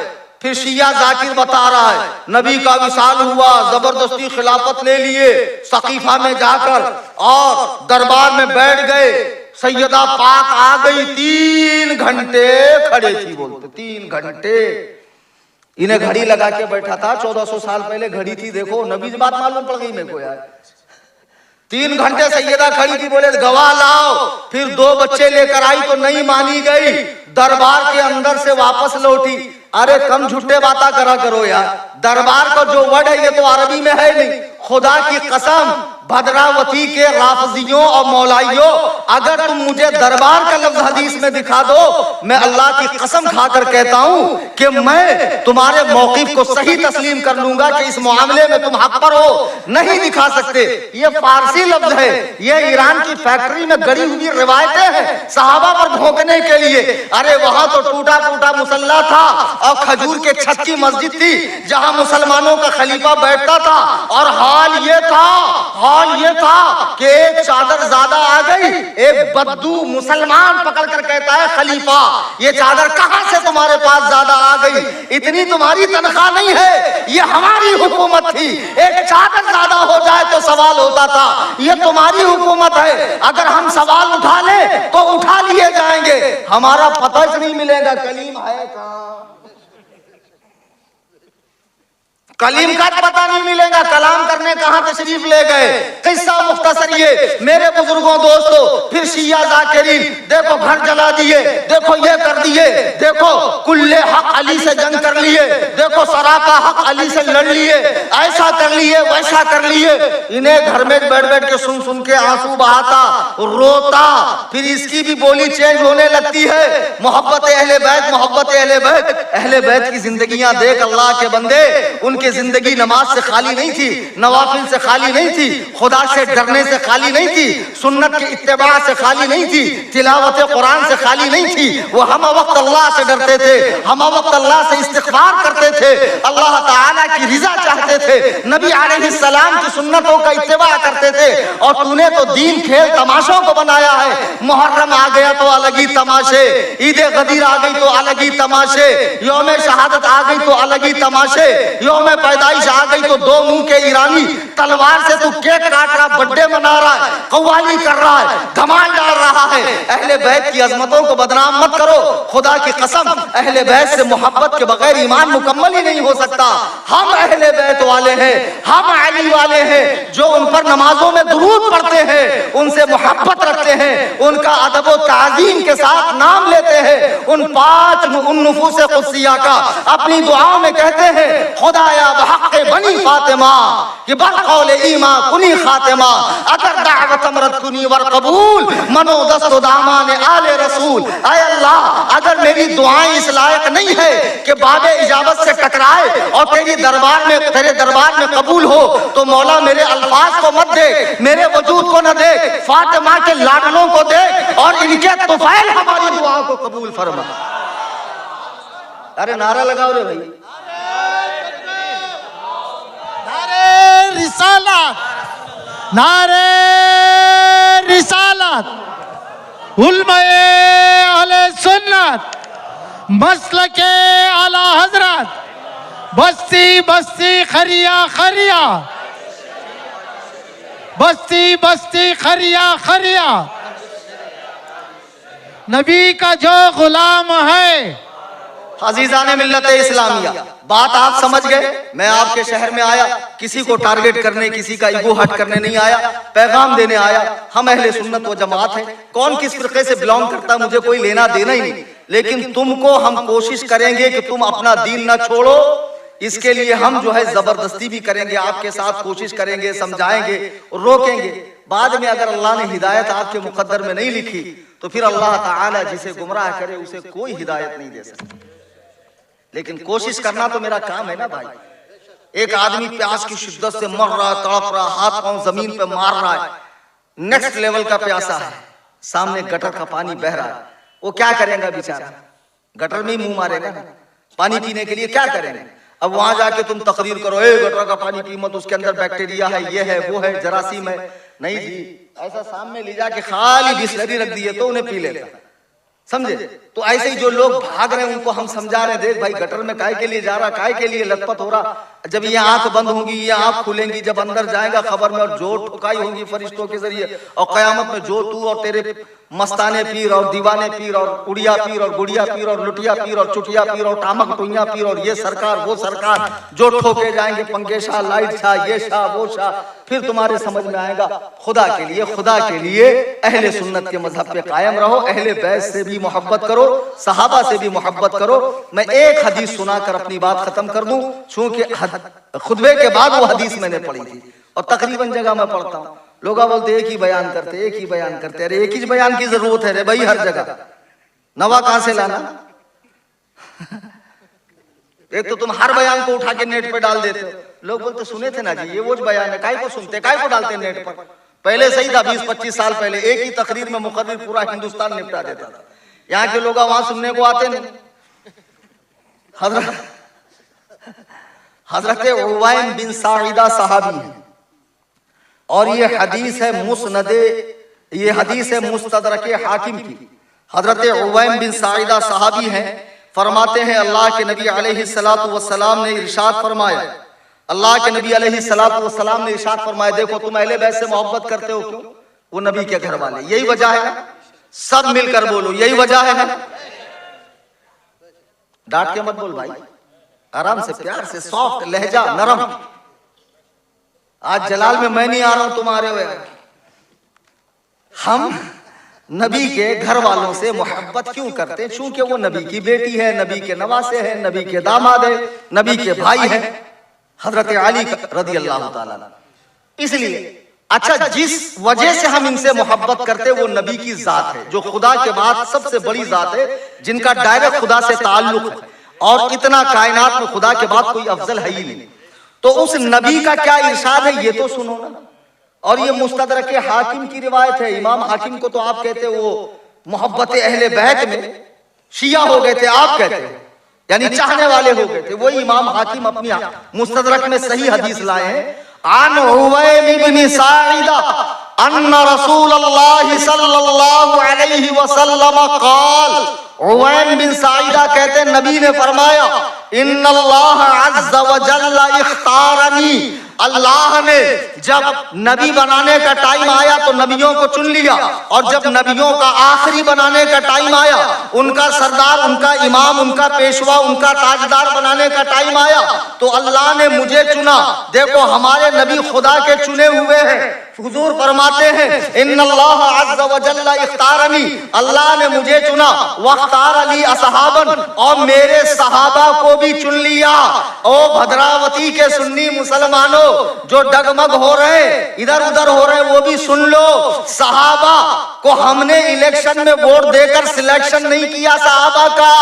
S1: फिर शिया जाकिर बता रहा है नबी का विसाल हुआ, जबरदस्ती खिलाफत ले लिए, सकीफा में जाकर और दरबार में बैठ गए। सैयदा पाक आ गई, 3 घंटे खड़े थी, बोलते 3 घंटे। इन्हें घड़ी लगा के बैठा था, 1400 साल पहले घड़ी थी। देखो नबी बात मालूम पड़ गई मेरे को यार। 3 घंटे सैयदा खड़ी थी, बोले गवाह लाओ। फिर 2 बच्चे लेकर आई तो नहीं मानी गई, दरबार के अंदर से वापस लौटी। अरे कम झूठे बातें करा करो यार, दरबार का जो वर्ड है ये तो अरबी में है नहीं। खुदा की कसम, भद्रावती के राफजियों और मौलाइयों, अगर तुम मुझे दरबार का लफ्ज हदीस में दिखा दो, मैं अल्लाह की कसम खाकर कहता हूं कि मैं तुम्हारे मौक़िफ़ को सही तस्लीम कर लूंगा कि इस मामले में तुम हक पर हो। नहीं दिखा सकते, ये फारसी लफ्ज है, ये ईरान की फैक्ट्री में गड़ी हुई रिवायतें हैं सहाबा पर भोंकने के लिए। अरे वहां तो टूटा फूटा मुसल्ला था और खजूर के छत की मस्जिद थी जहां मुसलमानों का खलीफा बैठता था। और हाल ये था कि एक चादर ज्यादा आ गई, एक बद्दू मुसलमान पकड़कर कहता है खलीफा ये चादर कहां से तुम्हारे पास ज्यादा आ गई? इतनी तुम्हारी तनख्वाह नहीं है, ये हमारी हुकूमत थी। एक चादर ज्यादा हो जाए तो सवाल होता था, ये तुम्हारी हुकूमत है, अगर हम सवाल उठा ले तो उठा लिए जाएंगे, हमारा पता ही नहीं मिलेगा कलीम है कहां, कलीम का पता नहीं मिलेगा, कलाम करने कहां तशरीफ ले गए। किस्सा मुख्तसर ये मेरे बुजुर्गों दोस्तों। फिर शिया जाकिरीन देखो घर जला दिए, देखो ये कर दिए, देखो कुल्ले हक अली से जंग कर लिए, देखो सराका हक अली से लड़ लिए, ऐसा कर लिए वैसा कर लिए। इन्हें घर में बैठ बैठ के सुन सुन के आंसू बहाता, रोता। फिर इसकी भी बोली चेंज होने लगती है, मोहब्बत अहले बैत, मोहब्बत अहले बैत। अहले बैत की जिंदगियां देख अल्लाह के बंदे, उनके जिंदगी नमाज से खाली नहीं थी, नवाफिल से खाली नहीं थी, खुदा से डरने से खाली नहीं थी, सुन्नत के इत्तिबा से खाली नहीं थी, तिलावत कुरान से खाली नहीं थी। वो हम वक्त अल्लाह से डरते थे, हम वक्त अल्लाह से इस्तिग़फ़ार करते थे, अल्लाह ताला की रिजा चाहते थे, नबी अलैहिस्सलाम की सुन्नतों का इत्तिबा करते थे। और तूने तो दीन खेल तमाशों को बनाया है। मुहर्रम आ गया तो अलग ही तमाशे, ईद गदीर आ गई तो अलग ही तमाशे, यौम शहादत आ गई तो अलग ही तमाशे, यौम पैदाइश आ गई तो 2 मुंह के ईरानी तलवार से तू केक काट रहा, बर्थडे मना रहा है, कव्वाली कर रहा है, धमाल डाल रहा है। अहले बैत की अजमतों को बदनाम मत करो। खुदा की कसम, अहले बैत से मोहब्बत के बगैर ईमान मुकम्मल ही नहीं हो सकता। हम अहले बैत वाले हैं, हम अली वाले हैं, जो उन पर नमाजों में दुरूद पढ़ते हैं, उनसे मोहब्बत रखते हैं, उनका अदब व ताज़ीम के साथ नाम लेते हैं, उन 5 नुफूस कुद्सिया का अपनी दुआओं में कहते हैं, खुदाया बहक़ बनी फातिमा कि बरक़ौल ईमा कुनी खातिमा, अगर दावत अमरत कुनी वर कबूल मनो दस्तो दामान आले रसूल। ऐ अल्लाह, अगर मेरी दुआएं इस लायक नहीं है कि बाबे इजाबत से टकराए और तेरे दरबार में कबूल हो, तो मौला मेरे अल्फाज को मत दे, मेरे वजूद को न दे, फातिमा के लाडलों को दे और इनके तुफैल हमारी दुआ को कबूल फरमा। अरे नारा लगाओ रे भाई,
S2: रिसालत, नारे रिसालत, उलमाए अहले सुन्नत, मसलके आला हजरत, बस्ती बस्ती खरिया खरिया, बस्ती बस्ती खरिया खरिया। नबी का जो गुलाम है।
S1: अजीज़ाने मिल्लत इस्लामिया, बात आप समझ गए। मैं आपके शहर में आया किसी को टारगेट करने, किसी का ईगो हट करने नहीं आया, पैगाम देने आया। हम अहले सुन्नत व जमात हैं, कौन किस फिरके से बिलोंग करता मुझे कोई लेना देना ही नहीं, लेकिन तुमको हम कोशिश करेंगे कि तुम अपना दीन न छोड़ो। इसके लिए हम जो है जबरदस्ती भी करेंगे, आपके साथ कोशिश करेंगे, समझाएंगे, रोकेंगे। बाद में अगर अल्लाह ने हिदायत आपके मुकद्दर में नहीं लिखी तो फिर अल्लाह ताला जिसे गुमराह करे उसे कोई हिदायत नहीं दे सकता। लेकिन कोशिश करना तो मेरा काम है ना भाई। एक आदमी प्यास की शिद्दत से मर रहा, तड़प रहा, हाथ पांव जमीन पे मार रहा है, नेक्स्ट लेवल का प्यासा है, सामने गटर का पानी बह रहा है, वो क्या करेगा बेचारा? गटर में ही मुंह मारेगा ना। पानी पीने के लिए क्या करेंगे? अब वहां जाके तुम तकरीर करो, ए गटर का पानी पी मत, उसके अंदर बैक्टीरिया है, ये है, वो है, जरासीम है। नहीं जी, ऐसा सामने ले जाके खाली बिस्लरी रख दिए तो उन्हें पी लेगा। समझे? तो ऐसे ही जो लोग भाग रहे हैं उनको हम समझा रहे हैं, देख भाई गटर में काय के लिए जा रहा, काय के लिए लथपथ हो रहा। जब ये आंख बंद होंगी, ये आंख खुलेंगी, जब अंदर जाएगा खबर में और जो ठुकाई होंगी फरिश्तों के जरिए, और कयामत में जो तू और तेरे मस्ताने पीर और दीवाने पीर और उड़िया पीर और गुड़िया पीर और लुटिया पीर और चुटिया पीर और टामक टुइया पीर और ये सरकार वो सरकार जो ठोके जाएंगे, पंखे शाह, लाइट शाह, ये शाह वो शाह, फिर तुम्हारे समझ में आएगा खुदा के लिए अहले सुन्नत के मजहब पे कायम रहो, अहले बैत से भी मोहब्बत करो, सहाबा से भी मोहब्बत करो। मैं एक हदीस सुनाकर अपनी बात खत्म कर दूं, चूंकि खुतबे के बाद वो हदीस मैंने पढ़ी थी और तकरीबन जगह मैं पढ़ता हूं, लोग बोलते एक ही बयान करते, अरे एक ही बयान की जरूरत है रे भाई, हर जगह नवा कहां से लाना? एक तो तुम हर बयान को उठा के नेट पे डाल देते हो। लोग बोलते सुने थे ना जी, ये वो बयान है, काय को सुनते, काय को डालते नेट पर? पहले सही था, 20-25 साल पहले एक ही तकरीर में मुकर्रिर पूरा हिंदुस्तान निपटा देता था। यहाँ के लोग वहां सुनने को आते नहीं। हजरत उवैम बिन साइदा सहाबी है और ये हदीस है मुस्तदरके हाकिम की। हजरत उवैम बिन साइदा सहाबी हैं, फरमाते हैं अल्लाह के नबी अलैहिस्सलातु वस्सलाम ने इरशाद फरमाया, देखो तुम अहले बैत से मोहब्बत करते हो क्यों? वो नबी के घर वाले, यही वजह है ना? सब मिलकर बोलो, यही वजह है ना? डांट के मत बोल भाई, आराम से, प्यार से, सॉफ्ट लहजा, नरम। आज जलाल में मैं नहीं आ रहा हूं तुम्हारे हुए। हम नबी के घर वालों से मोहब्बत क्यों करते? चूंकि वो नबी की बेटी है, नबी के नवासे है, नबी के दामाद है, नबी के भाई है, हजरत अली रदी अल्लाह ताला। इसलिए अच्छा, जिस वजह से हम इनसे मोहब्बत करते वो नबी की जात है, जो खुदा के बाद सबसे बड़ी जात है, जिनका डायरेक्ट खुदा से ताल्लुक है, और इतना कायनात में खुदा के बाद कोई अफजल है ही नहीं। तो उस नबी का क्या इरशाद है ये तो सुनो ना। और ये मुस्तदरक के हाकिम की रिवायत है। इमाम हाकिम को तो आप कहते वो मोहब्बत अहले बैत में शिया हो गए थे, आप कहते हो यानी चाहने वाले हो गए थे। वही इमाम हाकिम अपनी मुस्तदरक में सही हदीस लाए हैं, आन उवैम इब्न साइदा अन्ना रसूलल्लाह सल्लल्लाहु अलैहि वसल्लम क़ाल। उवैम बिन साइदा कहते नबी ने फरमाया, इन्नल्लाह अज़्ज़ व जल्ल इख्तारनी, अल्लाह ने जब नबी बनाने का टाइम आया तो नबियों को चुन लिया, और जब नबियों का आखिरी बनाने का टाइम आया, उनका सरदार, उनका इमाम, उनका पेशवा, उनका ताजदार बनाने का टाइम आया तो अल्लाह ने मुझे चुना। देखो हमारे नबी खुदा के चुने हुए हैं। हुजूर फरमाते हैं इन्नल्लाह अज़्ज़ व जल्ल इख्तारनी, अल्लाह ने मुझे चुना, वख्तार अली असहाबन, और मेरे सहाबा को भी चुन लिया। ओ भद्रावती के सुन्नी मुसलमानों जो डगमग हो रहे, इधर उधर हो रहे, वो भी सुन लो, सहाबा को हमने इलेक्शन में वोट देकर सिलेक्शन नहीं किया सहाबा का,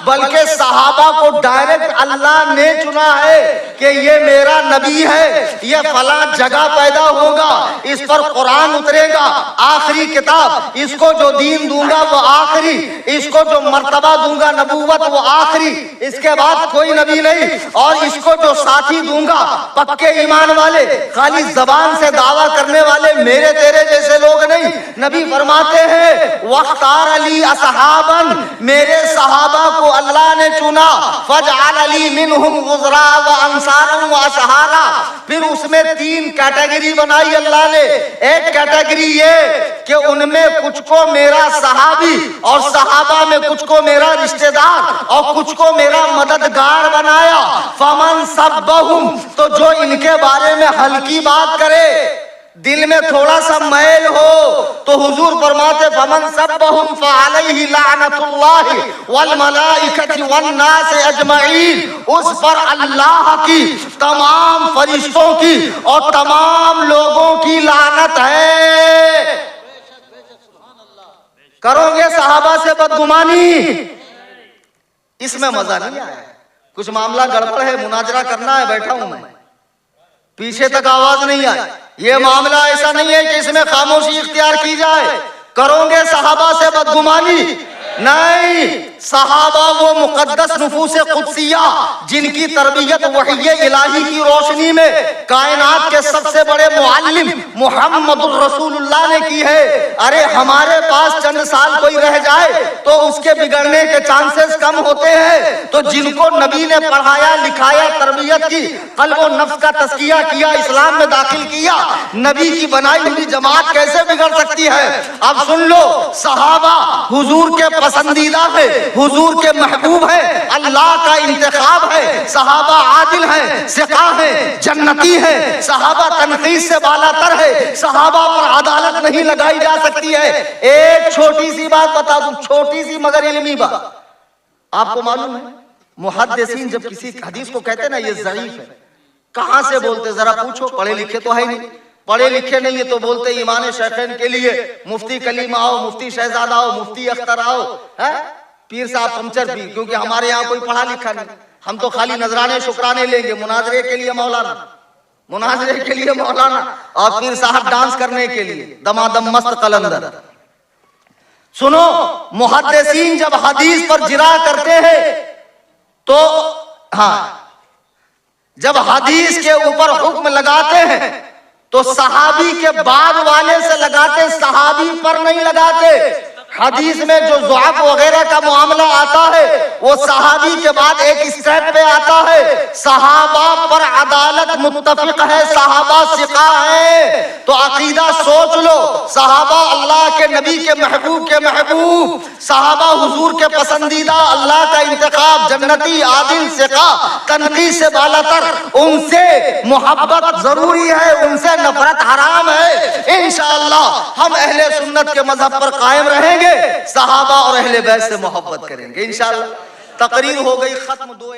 S1: बल्कि सहाबा को डायरेक्ट अल्लाह ने चुना है कि ये मेरा नबी है, ये फला जगह पैदा होगा, इस पर कुरान उतरेगा, आखिरी किताब, इसको जो दीन दूंगा वो आखिरी, इसको जो मर्तबा दूंगा नबूवत वो आखिरी, इसके बाद कोई नबी नहीं, और इसको जो साथी दूंगा पक्के ईमान वाले, खाली जबान से दावा करने वाले, मेरे तेरे जैसे लोग नहीं। नबी फरमाते हैं वख्तार अली असहाबन, मेरे सहाबा को अल्लाह ने चुना, फजअल अली मिनहुम गुज़रा व अंसारन व असहारा। फिर उसमें 3 कैटेगरी बनाई अल्लाह ने। एक कैटेगरी ये कि उनमें कुछ को मेरा सहाबी, और सहाबा में कुछ को मेरा रिश्तेदार, और कुछ को मेरा मददगार बनाया। फमन सब्बहुम, तो जो इनके बारे में हल्की बात करे, दिल में थोड़ा सा मैल हो, तो हुजूर फरमाते फमन सब्बहुम फअलैहि लानतुल्लाहि वल मलाइकति वन नास अजमईन, उस पर अल्लाह की, तमाम फरिश्तों की और तमाम लोगों की लानत है। करोगे सहाबा से बदगुमानी, इसमें मजा नहीं आया। कुछ मामला गड़बड़ है, मुनाजरा करना है, बैठा हूं मैं, पीछे तक आवाज नहीं आई। ये मामला ऐसा नहीं है कि इसमें खामोशी इख्तियार की जाए। करोगे सहाबा से बदगुमानी नहीं, सहाबा वो मुकद्दस नुफूस कुद्सिया जिनकी तरबियत वही इलाही की रोशनी में कायनात के सबसे बड़े मुअल्लिम मुहम्मदुर रसूलुल्लाह ने की है। अरे हमारे पास चंद साल कोई रह जाए तो उसके बिगड़ने के चांसेस कम होते हैं, तो जिनको नबी ने पढ़ाया लिखाया तरबियत की कल्ब और नफ्स का तस्किया किया इस्लाम में दाखिल किया, नबी की बनाई हुई जमात कैसे बिगड़ सकती है। अब सुन लो, सहाबा हुजूर के पसंदीदा है, हुजूर के महबूब है, अल्लाह का इंतखाब है। सहाबा आदिल है, सिका है, जन्नती है। सहाबा तनकीस से बालातर है, सहाबा पर अदालत नहीं लगाई जा सकती है। एक छोटी सी बात बता दूं, छोटी सी मगर इल्मी बात। आपको मालूम है मुहद्दिसीन जब किसी हदीस को कहते हैं ना ये ज़ईफ है, कहां से बोलते जरा पूछो, पढ़े लिखे तो है नहीं, पढ़े लिखे नहीं है तो बोलते ईमान शेखैन के लिए मुफ्ती कलीम आओ, मुफ्ती शहजादा आओ, मुफ्ती अख्तर आओ, है पीर साहब पंचर पीर, क्योंकि हमारे यहाँ कोई पढ़ा लिखा नहीं, हम तो खाली नजराने शुक्राने लेंगे, मुनाजरे के लिए मौलाना, मुनाजरे के लिए मौलाना, और पीर साहब डांस करने के लिए दमादम मस्त कलंदर। सुनो, मुहद्दिसीन जब हदीस पर जिरा करते हैं तो हाँ, जब हदीस के ऊपर हुक्म लगाते हैं तो सहाबी के बाद वाले से लगाते, सहाबी पर नहीं लगाते। हदीस में जो ज़ुआफ वगैरह का मामला आता है वो सहाबी के बाद एक स्टेप पे आता है। सहाबा पर अदालत मुत्तफिक है, सहाबा सिका है। तो अकीदा सोच लो, सहाबा अल्लाह के नबी के महबूब, सहाबा हुजूर के पसंदीदा, अल्लाह का इंतखाब, जन्नती, आदिल, सिका, तनकीस से बालातर, उनसे मोहब्बत जरूरी है, उनसे नफरत हराम है। इंशाअल्लाह हम अहले सुन्नत के मजहब पर कायम रहेंगे, सहाबा और अहले बैत से मोहब्बत करेंगे इंशाअल्लाह। तकरीर हो गई, खत्म। दो